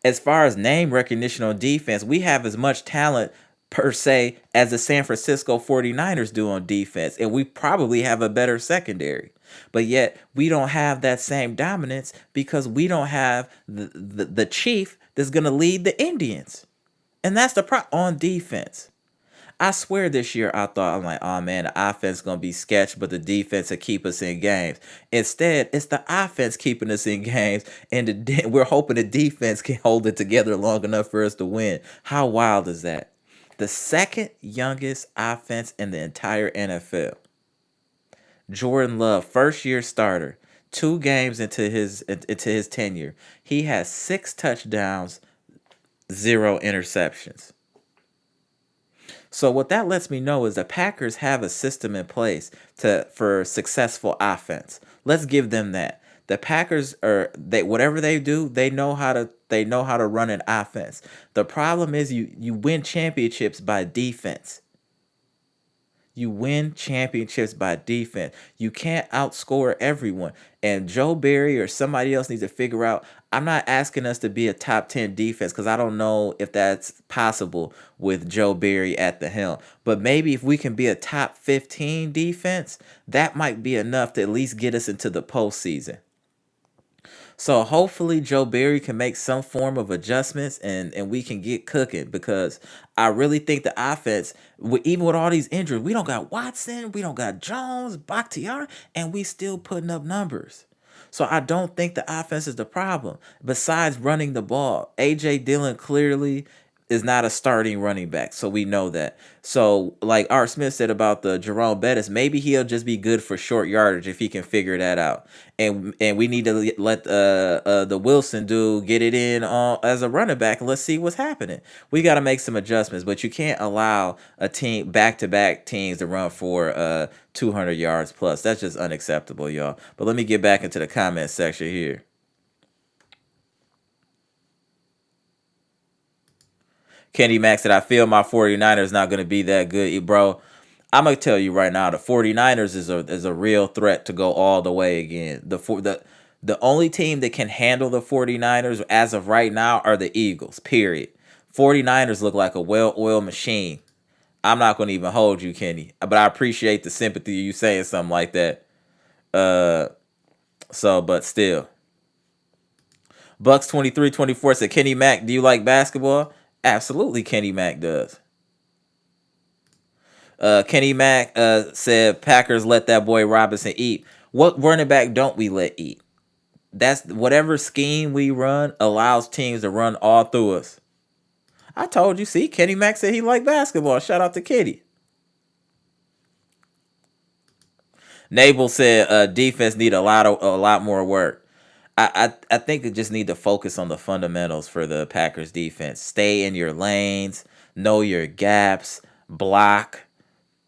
S1: As far as name recognition on defense, we have as much talent per se as the San Francisco 49ers do on defense, and we probably have a better secondary. But yet we don't have that same dominance because we don't have the chief that's going to lead the Indians. And that's the problem on defense. I swear this year I thought, I'm like, oh man, the offense gonna be sketch, but the defense will keep us in games. Instead, it's the offense keeping us in games, and we're hoping the defense can hold it together long enough for us to win. How wild is that? The second youngest offense in the entire NFL. Jordan Love, first year starter, 2 games into his tenure, he has 6 touchdowns, 0 interceptions. So what that lets me know is the Packers have a system in place for successful offense. Let's give them that. The Packers whatever they do, they know how to run an offense. The problem is you win championships by defense. You win championships by defense. You can't outscore everyone. And Joe Barry or somebody else needs to figure out. I'm not asking us to be a top 10 defense because I don't know if that's possible with Joe Barry at the helm. But maybe if we can be a top 15 defense, that might be enough to at least get us into the postseason. So hopefully Joe Barry can make some form of adjustments and we can get cooking because I really think the offense, even with all these injuries, we don't got Watson, we don't got Jones, Bakhtiari, and we still putting up numbers. So I don't think the offense is the problem. Besides running the ball, AJ Dillon clearly is not a starting running back, so we know that. So, like Art Smith said about the Jerome Bettis, maybe he'll just be good for short yardage if he can figure that out. And we need to let the Wilson dude get it in as a running back, and let's see what's happening. We got to make some adjustments, but you can't allow a team back to back teams to run for 200 yards plus. That's just unacceptable, y'all. But let me get back into the comment section here. Kenny Mack said, I feel my 49ers not going to be that good. Bro, I'm going to tell you right now, the 49ers is a real threat to go all the way again. The only team that can handle the 49ers as of right now are the Eagles, period. 49ers look like a well-oiled machine. I'm not going to even hold you, Kenny. But I appreciate the sympathy of you saying something like that. But still. Bucks 23-24 said, Kenny Mack, do you like basketball? Absolutely, Kenny Mack does. Kenny Mack said Packers let that boy Robinson eat. What running back don't we let eat? That's whatever scheme we run allows teams to run all through us. I told you. See, Kenny Mack said he liked basketball. Shout out to Kitty. Nabel said defense need a lot more work. I think they just need to focus on the fundamentals for the Packers defense. Stay in your lanes, know your gaps, block,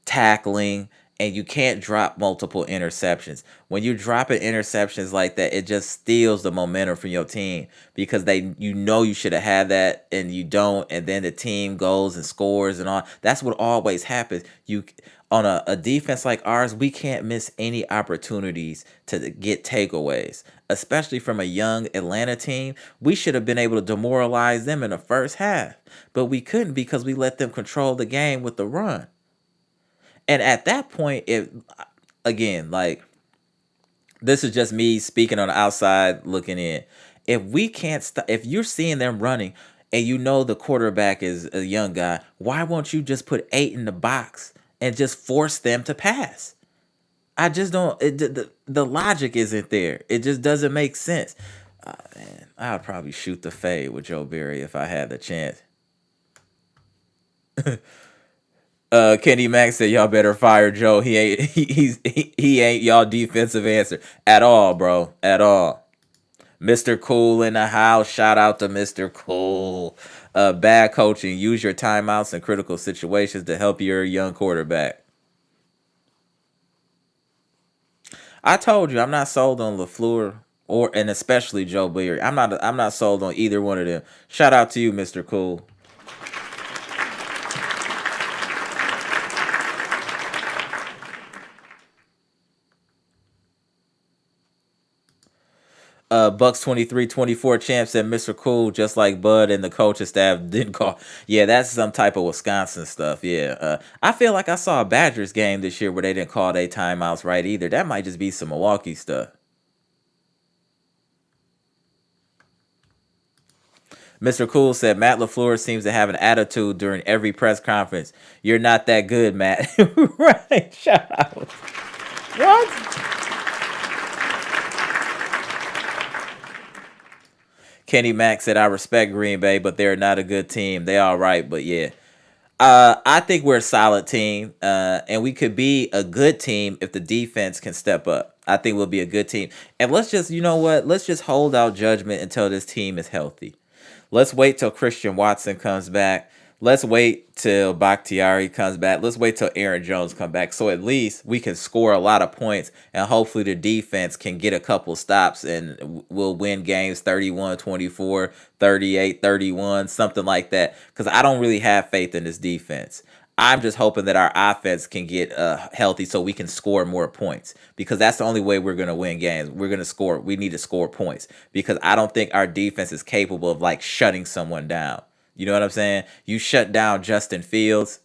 S1: tackling, and you can't drop multiple interceptions. When you're dropping interceptions like that, it just steals the momentum from your team because you should have had that and you don't, and then the team goes and scores and all. That's what always happens. You on a defense like ours, we can't miss any opportunities to get takeaways, especially from a young Atlanta team. We should have been able to demoralize them in the first half, but we couldn't because we let them control the game with the run. And at that point, if again, like this is just me speaking on the outside looking in. If we can't stop, if you're seeing them running and you know the quarterback is a young guy, why won't you just put 8 in the box and just force them to pass? I just don't. The logic isn't there. It just doesn't make sense. Man, I'd probably shoot the fade with Joe Barry if I had the chance. Kenny Mack said y'all better fire Joe. He ain't he ain't y'all defensive answer at all, bro. At all. Mr. Cool in the house. Shout out to Mr. Cool. Bad coaching. Use your timeouts in critical situations to help your young quarterback. I told you I'm not sold on LaFleur and especially Joe Barry. I'm not sold on either one of them. Shout out to you, Mr. Cool. Bucks 23-24 champ said Mr. Cool, just like Bud and the coaching staff didn't call. Yeah, that's some type of Wisconsin stuff. Yeah. I feel like I saw a Badgers game this year where they didn't call their timeouts right either. That might just be some Milwaukee stuff. Mr. Cool said Matt LaFleur seems to have an attitude during every press conference. You're not that good, Matt. Right. Shout out. What? Kenny Mack said, I respect Green Bay, but they're not a good team. They all right, but yeah. I think we're a solid team, and we could be a good team if the defense can step up. I think we'll be a good team. And let's just, you know what? Let's just hold out judgment until this team is healthy. Let's wait till Christian Watson comes back. Let's wait till Bakhtiari comes back. Let's wait till Aaron Jones comes back. So at least we can score a lot of points, and hopefully the defense can get a couple stops, and we'll win games 31-24, 38-31, something like that. Because I don't really have faith in this defense. I'm just hoping that our offense can get healthy so we can score more points, because that's the only way we're going to win games. We're going to score. We need to score points, because I don't think our defense is capable of like shutting someone down. You know what I'm saying? You shut down Justin Fields.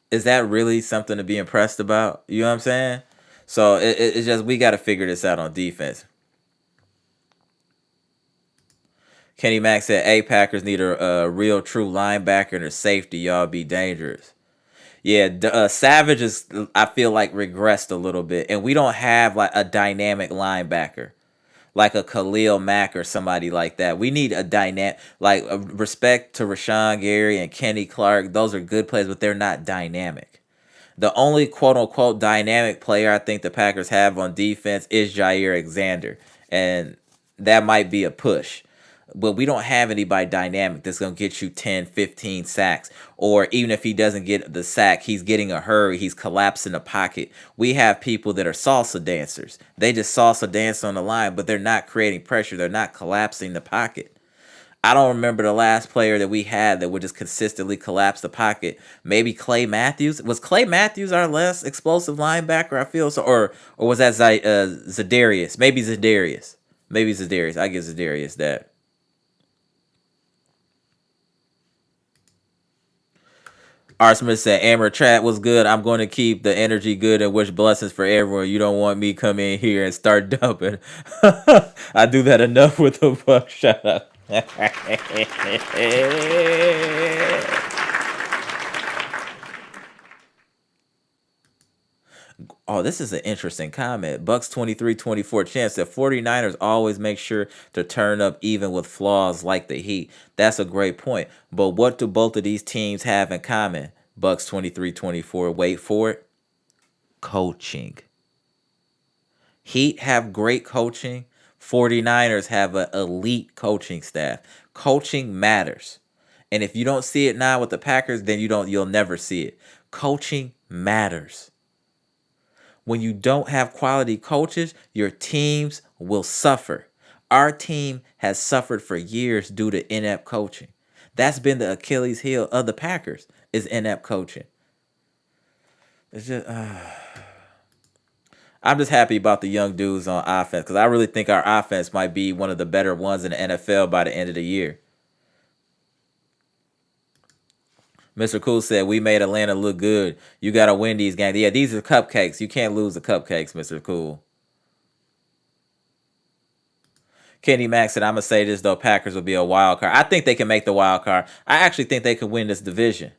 S1: Is that really something to be impressed about? You know what I'm saying? So it's just we got to figure this out on defense. Kenny Mack said, "Hey, Packers need a real true linebacker and a safety. Y'all be dangerous." Yeah, Savage is, I feel like, regressed a little bit, and we don't have like a dynamic linebacker like a Khalil Mack or somebody like that. We need a dynamic, like respect to Rashawn Gary and Kenny Clark. Those are good players, but they're not dynamic. The only quote unquote dynamic player I think the Packers have on defense is Jair Alexander, and that might be a push. But we don't have anybody dynamic that's going to get you 10, 15 sacks. Or even if he doesn't get the sack, he's getting a hurry. He's collapsing the pocket. We have people that are salsa dancers. They just salsa dance on the line, but they're not creating pressure. They're not collapsing the pocket. I don't remember the last player that we had that would just consistently collapse the pocket. Maybe Clay Matthews. Was Clay Matthews our less explosive linebacker, I feel? So, or was that Za'Darius? Maybe Za'Darius. Maybe Za'Darius. I give Za'Darius that. R. Smith said, Amber chat was good. I'm going to keep the energy good and wish blessings for everyone. You don't want me come in here and start dumping. I do that enough with the buck. Shut up. Oh, this is an interesting comment. Bucks 23-24 chance that 49ers always make sure to turn up even with flaws like the Heat. That's a great point. But what do both of these teams have in common? Bucks 23-24. Wait for it. Coaching. Heat have great coaching. 49ers have an elite coaching staff. Coaching matters. And if you don't see it now with the Packers, then you'll never see it. Coaching matters. When you don't have quality coaches, your teams will suffer. Our team has suffered for years due to inept coaching. That's been the Achilles heel of the Packers, is inept coaching. It's just, I'm just happy about the young dudes on offense, because I really think our offense might be one of the better ones in the NFL by the end of the year. Mr. Cool said we made Atlanta look good. You gotta win these games. Yeah, these are cupcakes. You can't lose the cupcakes, Mr. Cool. Kenny Mack said, I'm gonna say this though, Packers will be a wild card. I think they can make the wild card. I actually think they could win this division.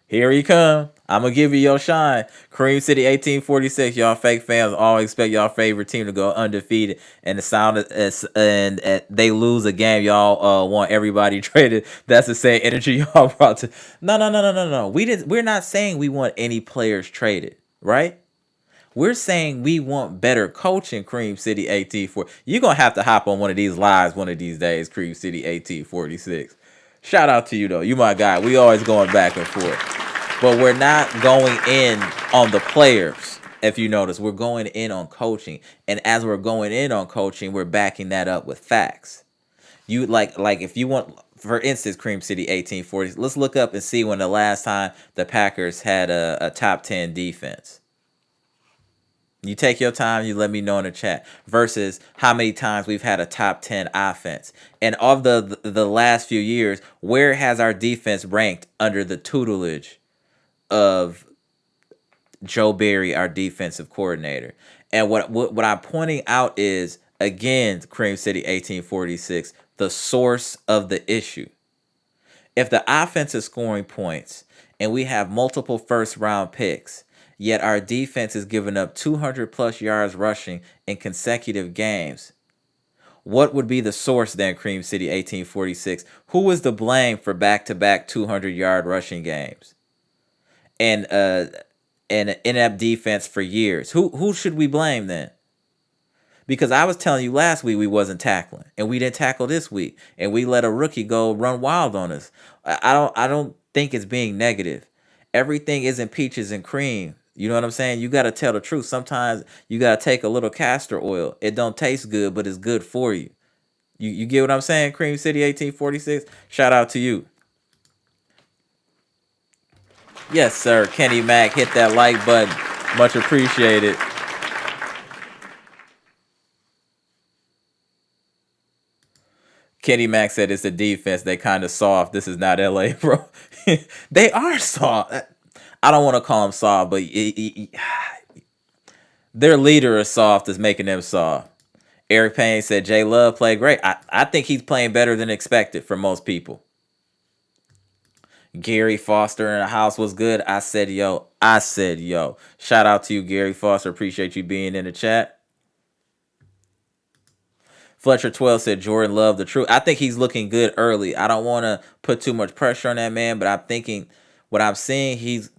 S1: Here he come. I'm gonna give you your shine. Cream City 1846. Y'all fake fans always expect y'all favorite team to go undefeated, and the sound is, and they lose a game. Y'all want everybody traded. That's the same energy y'all brought to. No. We're not saying we want any players traded, right? We're saying we want better coaching, Cream City 1840. You're going to have to hop on one of these lives one of these days, Cream City 1846. Shout out to you, though. You my guy. We always going back and forth. But we're not going in on the players, if you notice. We're going in on coaching. And as we're going in on coaching, we're backing that up with facts. You like if you want, for instance, Cream City 1840, let's look up and see when the last time the Packers had a top 10 defense. You take your time, you let me know in the chat, versus how many times we've had a top 10 offense. And of the last few years, where has our defense ranked under the tutelage of Joe Barry, our defensive coordinator? And what I'm pointing out is, again, Cream City 1846, the source of the issue. If the offense is scoring points and we have multiple first round picks, yet our defense is giving up 200 plus yards rushing in consecutive games, what would be the source then, Cream City 1846? Who is to blame for back-to-back 200-yard rushing games and an inept defense for years? Who should we blame then? Because I was telling you last week we wasn't tackling, and we didn't tackle this week, and we let a rookie go run wild on us. I don't think it's being negative. Everything isn't peaches and cream. You know what I'm saying? You got to tell the truth. Sometimes you got to take a little castor oil. It don't taste good, but it's good for you. You get what I'm saying, Cream City 1846? Shout out to you. Yes, sir. Kenny Mack, hit that like button. Much appreciated. Kenny Mack said it's the defense. They kind of soft. This is not LA, bro. They are soft. I don't want to call them soft, but their leader is soft is making them soft. Eric Payne said Jay Love played great. I think he's playing better than expected for most people. Gary Foster in the house was good. I said yo. Shout out to you, Gary Foster. Appreciate you being in the chat. Fletcher 12 said Jordan Love the truth. I think he's looking good early. I don't want to put too much pressure on that man, but I'm thinking what I'm seeing, he's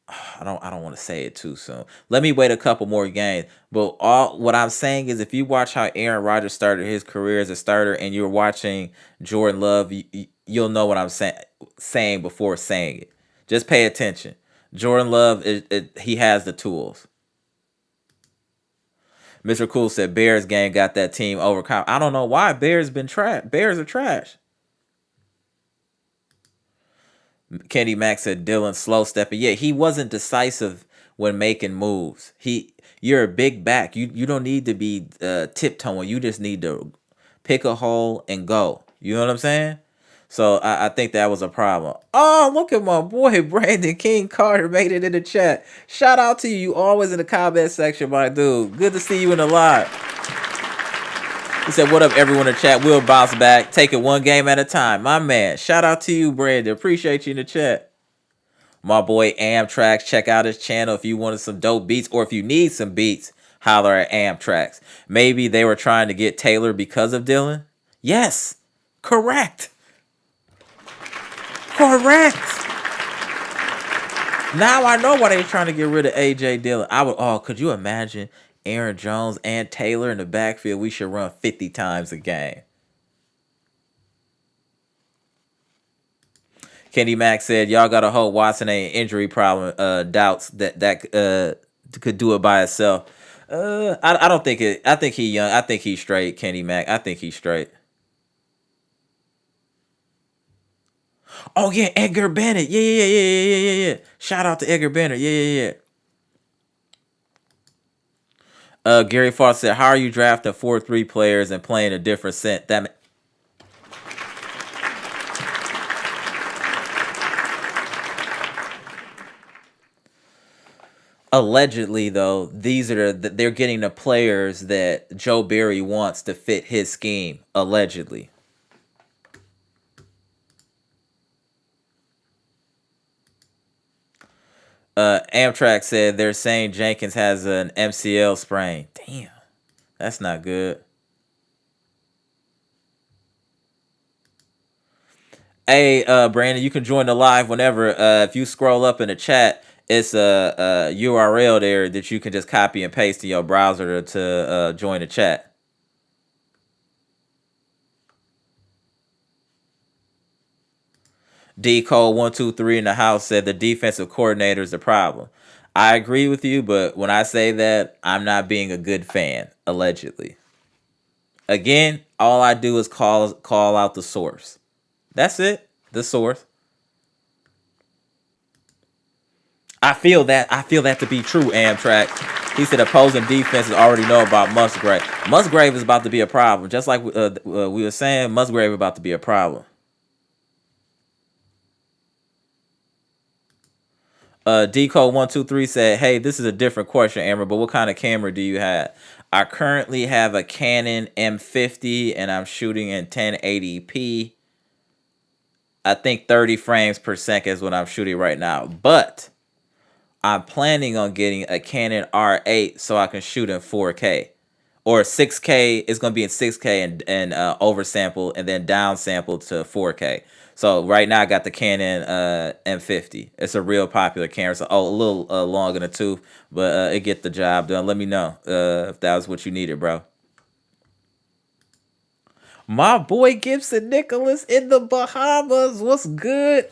S1: I don't want to say it too soon. Let me wait a couple more games. But what I'm saying is, if you watch how Aaron Rodgers started his career as a starter, and you're watching Jordan Love, you'll know what I'm saying before saying it. Just pay attention. Jordan Love, he has the tools. Mr. Cool said Bears game got that team overcome. I don't know why Bears been trash. Bears are trash. Kenny Mack said Dylan slow stepping. Yeah, he wasn't decisive when making moves. You're a big back. You don't need to be tiptoeing. You just need to pick a hole and go. You know what I'm saying? So I think that was a problem. Oh, look at my boy Brandon King Carter made it in the chat. Shout out to you. You always in the comment section, my dude. Good to see you in the live. He said, what up, everyone in the chat? We'll bounce back. Take it one game at a time. My man. Shout out to you, Brandon. Appreciate you in the chat. My boy Amtrax. Check out his channel if you wanted some dope beats, or if you need some beats, holler at Amtrax. Maybe they were trying to get Taylor because of Dylan? Yes. Correct. Now I know why they were trying to get rid of AJ Dillon. Could you imagine Aaron Jones and Taylor in the backfield? We should run 50 times a game. Kenny Mack said, y'all got to hope Watson ain't injury problem, doubts that could do it by itself. I don't think it. I think he young. I think he's straight, Kenny Mack. I think he's straight. Oh, yeah, Edgar Bennett. Yeah. Shout out to Edgar Bennett. Yeah. Gary Foster said, how are you drafting 4-3 players and playing a different scent? Allegedly, though, they're getting the players that Joe Barry wants to fit his scheme. Allegedly. Amtrak said they're saying Jenkins has an MCL sprain. Damn, that's not good. Hey, Brandon, you can join the live whenever. If you scroll up in the chat, it's a URL there that you can just copy and paste to your browser to join the chat. D Cole 123 in the house said the defensive coordinator is the problem. I agree with you, but when I say that, I'm not being a good fan. Allegedly, again, all I do is call out the source. That's it. The source. I feel that to be true, Amtrak. He said opposing defenses already know about Musgrave. Musgrave is about to be a problem. Just like we were saying, Musgrave is about to be a problem. Deco123 said, hey, this is a different question, Amber, but what kind of camera do you have? I currently have a Canon M50 and I'm shooting in 1080p. I think 30 frames per second is what I'm shooting right now. But I'm planning on getting a Canon R8 so I can shoot in 4K. Or 6K, it's going to be in 6K and oversample and then downsample to 4K. So right now I got the Canon M50. It's a real popular camera. So a little long in the tooth, but it get the job done. Let me know if that was what you needed, bro. My boy Gibson Nicholas in the Bahamas. What's good?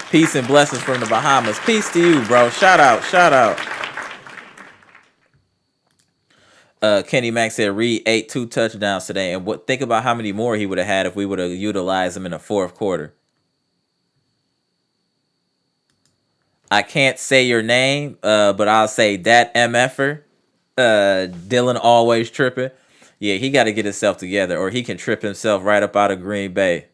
S1: Peace and blessings from the Bahamas. Peace to you, bro. Shout out, shout out. Kenny Mack said Reed ate 2 touchdowns today, and think about how many more he would have had if we would have utilized him in the fourth quarter. I can't say your name, but I'll say that MFer. Dylan always tripping. Yeah, he got to get himself together, or he can trip himself right up out of Green Bay.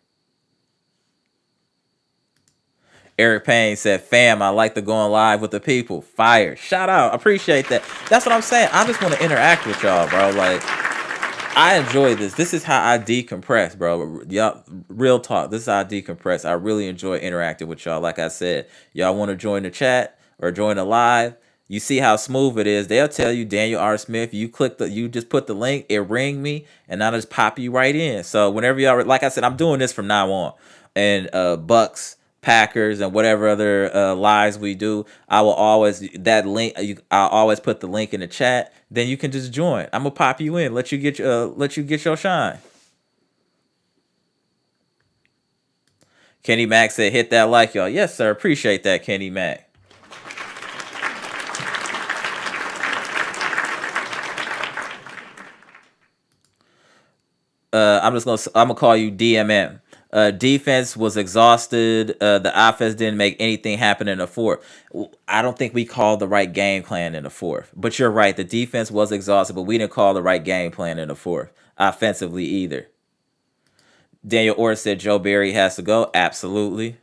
S1: Eric Payne said, fam, I like to go on live with the people. Fire. Shout out. Appreciate that. That's what I'm saying. I just want to interact with y'all, bro. Like, I enjoy this. This is how I decompress, bro. Y'all, real talk. This is how I decompress. I really enjoy interacting with y'all. Like I said, y'all want to join the chat or join the live? You see how smooth it is. They'll tell you, Daniel R. Smith, you just put the link, it ring me, and I'll just pop you right in. So whenever y'all, like I said, I'm doing this from now on. And Bucks, Packers, and whatever other lives we do, I will always I'll always put the link in the chat. Then you can just join. I'm gonna pop you in, let you get your shine. Kenny Mack said, "Hit that like, y'all." Yes, sir. Appreciate that, Kenny Mack. I'm gonna call you DMM. Defense was exhausted. The offense didn't make anything happen in the fourth. I don't think we called the right game plan in the fourth. But you're right. The defense was exhausted, but we didn't call the right game plan in the fourth. Offensively either. Daniel Orr said Joe Barry has to go. Absolutely.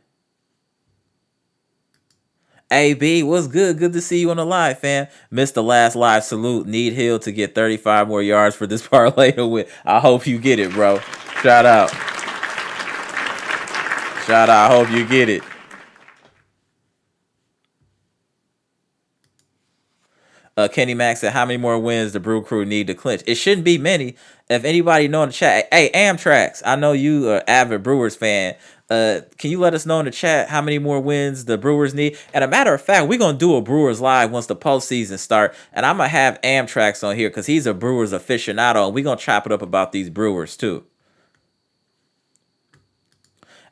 S1: AB, what's good? Good to see you on the live, fam. Missed the last live salute. Need Hill to get 35 more yards for this parlay to win. I hope you get it, bro. Shout out. Shout out. I hope you get it. Kenny Mack said, how many more wins the Brew Crew need to clinch? It shouldn't be many. If anybody know in the chat, hey, Amtrax, I know you are avid Brewers fan. Can you let us know in the chat how many more wins the Brewers need? And a matter of fact, we're going to do a Brewers live once the postseason start. And I'm going to have Amtrax on here because he's a Brewers aficionado. And we're going to chop it up about these Brewers too.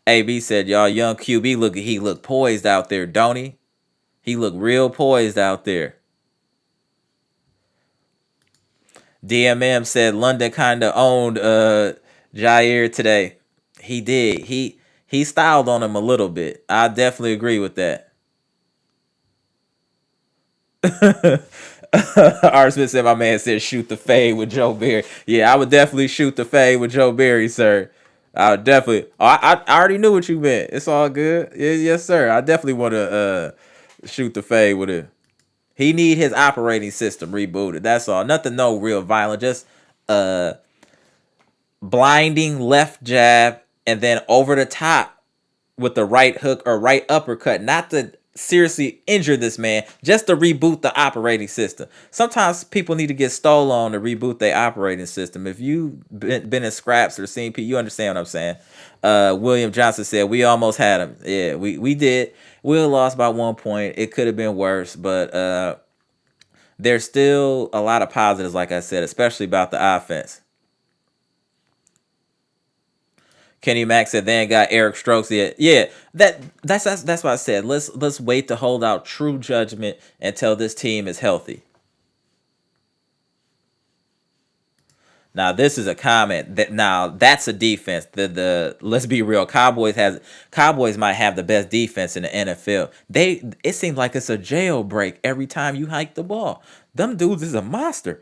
S1: AB said, y'all, young QB, he look poised out there, don't he? He look real poised out there. DMM said London kind of owned Jair today. He did. He styled on him a little bit. I definitely agree with that. R. Smith said, my man said shoot the fade with Joe Barry. Yeah, I would definitely shoot the fade with Joe Barry, sir. I would definitely. I already knew what you meant. It's all good. Yes, sir. I definitely want to shoot the fade with him. He need his operating system rebooted. That's all. Nothing, no real violent. Just blinding left jab and then over the top with the right hook or right uppercut. Not to seriously injure this man, just to reboot the operating system. Sometimes people need to get stole on to reboot their operating system. If you been in scraps or seen people, you understand what I'm saying. William Johnson said we almost had him. Yeah, we did. We lost by 1 point. It could have been worse, but there's still a lot of positives, like I said, especially about the offense. Kenny Mack said they ain't got Eric Stokes yet. Yeah, that's what I said. Let's wait to hold out true judgment until this team is healthy. Now this is a comment that now that's a defense. The let's be real, Cowboys might have the best defense in the NFL. It seems like it's a jailbreak every time you hike the ball. Them dudes is a monster.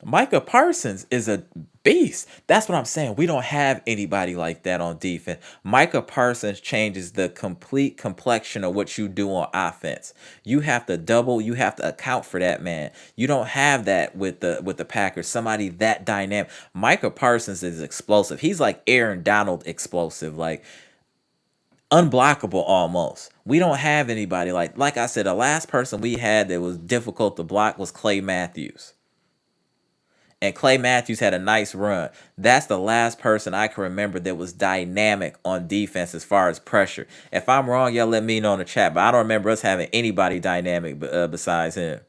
S1: Micah Parsons is a beast. That's what I'm saying. We don't have anybody like that on defense. Micah Parsons changes the complete complexion of what you do on offense. You have to account for that man. You don't have that with the Packers. Somebody that dynamic. Micah Parsons is explosive. He's like Aaron Donald explosive, like unblockable almost. We don't have anybody like I said, the last person we had that was difficult to block was Clay Matthews. And Clay Matthews had a nice run. That's the last person I can remember that was dynamic on defense as far as pressure. If I'm wrong, y'all let me know in the chat. But I don't remember us having anybody dynamic besides him.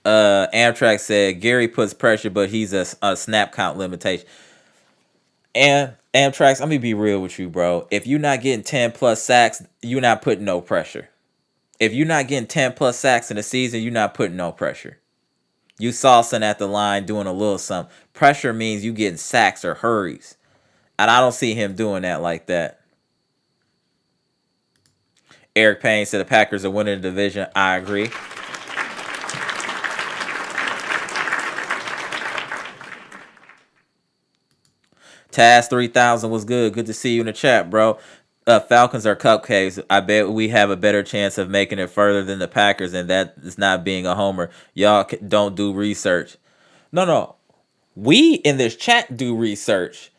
S1: Amtrak said Gary puts pressure, but he's a snap count limitation. And Amtrak's, let me be real with you, bro. If you're not getting 10 plus sacks, you're not putting no pressure. If you're not getting 10 plus sacks in a season, you're not putting no pressure. You saucing at the line, doing a little something. Pressure means you getting sacks or hurries. And I don't see him doing that like that. Eric Payne said the Packers are winning the division. I agree. Taz 3000 was good. Good to see you in the chat, bro. Falcons are cupcakes. I bet we have a better chance of making it further than the Packers, and that is not being a homer. Y'all don't do research. No. We in this chat do research.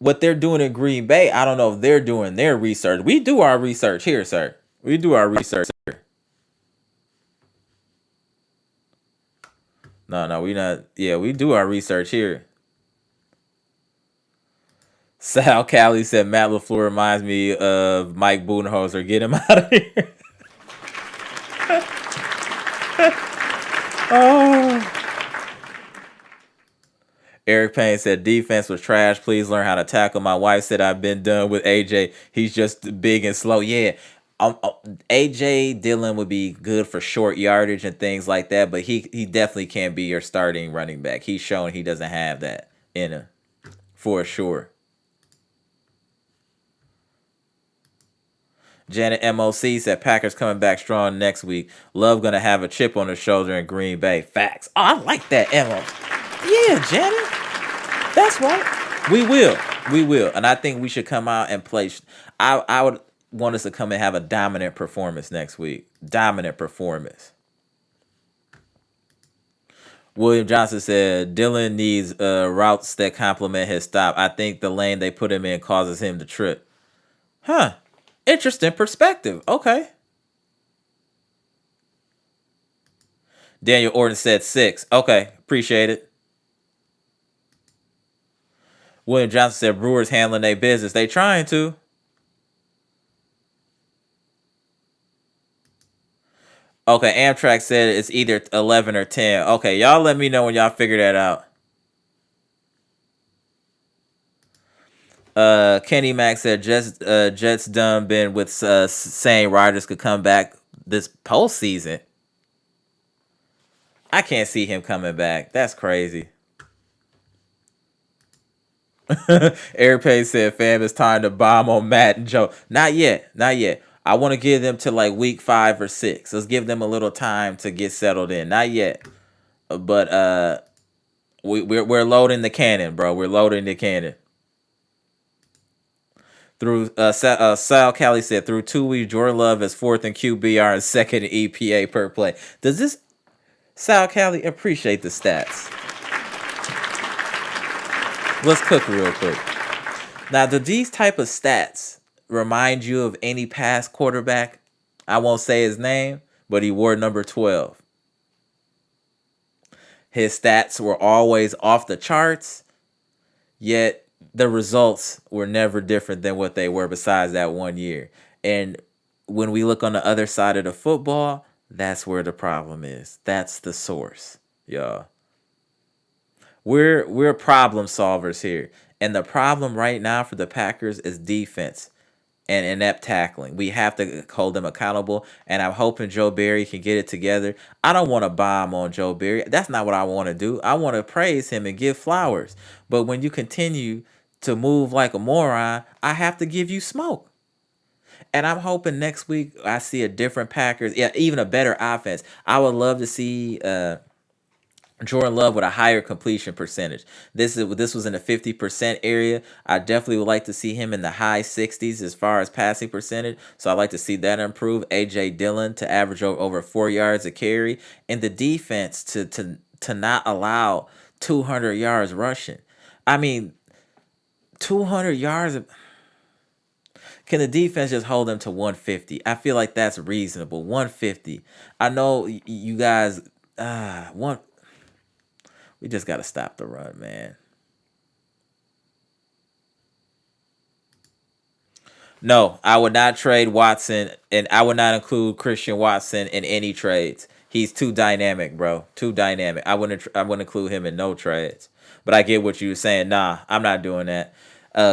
S1: What they're doing in Green Bay, I don't know if they're doing their research. We do our research here, sir. We do our research here. No, we not. Yeah, we do our research here. Sal Callie said Matt LaFleur reminds me of Mike Budenholzer. Get him out of here. Oh. Eric Payne said defense was trash. Please learn how to tackle. My wife said I've been done with AJ. He's just big and slow. Yeah. AJ Dillon would be good for short yardage and things like that, but he definitely can't be your starting running back. He's shown he doesn't have that in him for sure. Janet MOC said Packers coming back strong next week. Love gonna have a chip on his shoulder in Green Bay. Facts. Oh, I like that, MO. Yeah, Janet. That's right. We will. And I think we should come out and play. I would want us to come and have a dominant performance next week. Dominant performance. William Johnson said Dillon needs routes that complement his stop. I think the lane they put him in causes him to trip. Huh. Interesting perspective. Okay. Daniel Orton said 6. Okay. Appreciate it. William Johnson said Brewers handling their business. They trying to. Okay. Amtrak said it's either 11 or 10. Okay. Y'all let me know when y'all figure that out. Kenny Mack said Jets done been with saying Rodgers could come back this postseason. I can't see him coming back. That's crazy. Eric Payne said, fam, it's time to bomb on Matt and Joe. Not yet. I want to give them to like week 5 or 6. Let's give them a little time to get settled in. Not yet. But we're loading the cannon, bro. We're loading the cannon. Through Sal Callie said through 2 weeks, Jordan Love is fourth in QBR and second in EPA per play. Does this Sal Callie appreciate the stats? Let's cook real quick. Now, do these type of stats remind you of any past quarterback? I won't say his name, but he wore number 12. His stats were always off the charts, yet the results were never different than what they were besides that 1 year. And when we look on the other side of the football, that's where the problem is. That's the source, y'all. We're problem solvers here. And the problem right now for the Packers is defense and inept tackling. We have to hold them accountable, and I'm hoping Joe Barry can get it together. I don't want to bomb on Joe Barry. That's not what I want to do. I want to praise him and give flowers. But when you continue to move like a moron, I have to give you smoke. And I'm hoping next week I see a different Packers, yeah, even a better offense. I would love to see Jordan Love with a higher completion percentage. This was in the 50% area. I definitely would like to see him in the high 60s as far as passing percentage. So I'd like to see that improve. A.J. Dillon to average over 4 yards a carry. And the defense to not allow 200 yards rushing. I mean, 200 yards. Can the defense just hold them to 150? I feel like that's reasonable. 150. I know you guys. We just got to stop the run, man. No, I would not trade Watson, and I would not include Christian Watson in any trades. He's too dynamic, bro. Too dynamic. I wouldn't include him in no trades. But I get what you were saying. Nah, I'm not doing that.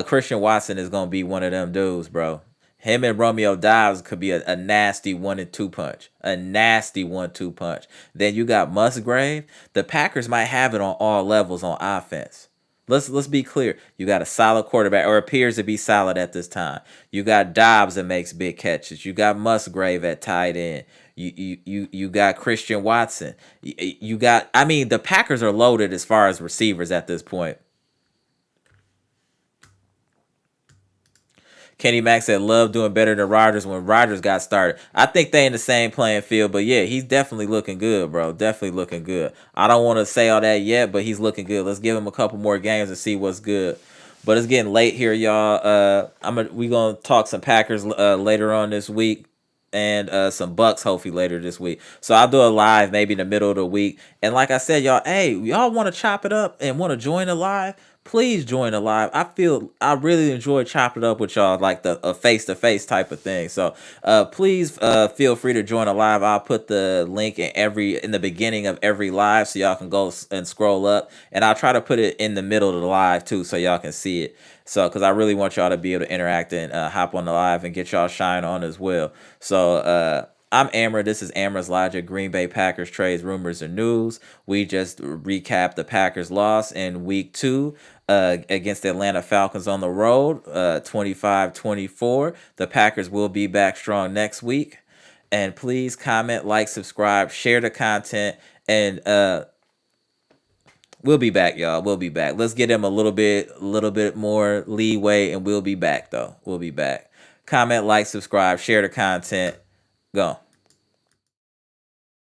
S1: Christian Watson is gonna be one of them dudes, bro. Him and Romeo Dobbs could be a nasty 1-2 punch. A nasty 1-2 punch. Then you got Musgrave. The Packers might have it on all levels on offense. Let's be clear. You got a solid quarterback, or appears to be solid at this time. You got Dobbs that makes big catches. You got Musgrave at tight end. You got Christian Watson. You got, I mean, the Packers are loaded as far as receivers at this point. Kenny Mack said, love doing better than Rodgers when Rodgers got started. I think they in the same playing field, but yeah, he's definitely looking good, bro. Definitely looking good. I don't want to say all that yet, but he's looking good. Let's give him a couple more games and see what's good. But it's getting late here, y'all. We gonna talk some Packers later on this week, and some Bucks hopefully later this week. So I'll do a live maybe in the middle of the week. And like I said, y'all, hey, y'all want to chop it up and want to join the live? Please join the live. I really enjoy chopping it up with y'all, like the face-to-face type of thing. So please feel free to join the live. I'll put the link in the beginning of every live so y'all can go and scroll up. And I'll try to put it in the middle of the live too so y'all can see it. So, because I really want y'all to be able to interact and hop on the live and get y'all shine on as well. So, I'm Amara. This is Amara's Logic, Green Bay Packers trades, rumors, and news. We just recapped the Packers' loss in Week 2 against the Atlanta Falcons on the road, 25-24. The Packers will be back strong next week. And please comment, like, subscribe, share the content, and we'll be back, y'all. We'll be back. Let's get him a little bit more leeway, and we'll be back, though. We'll be back. Comment, like, subscribe, share the content. Go.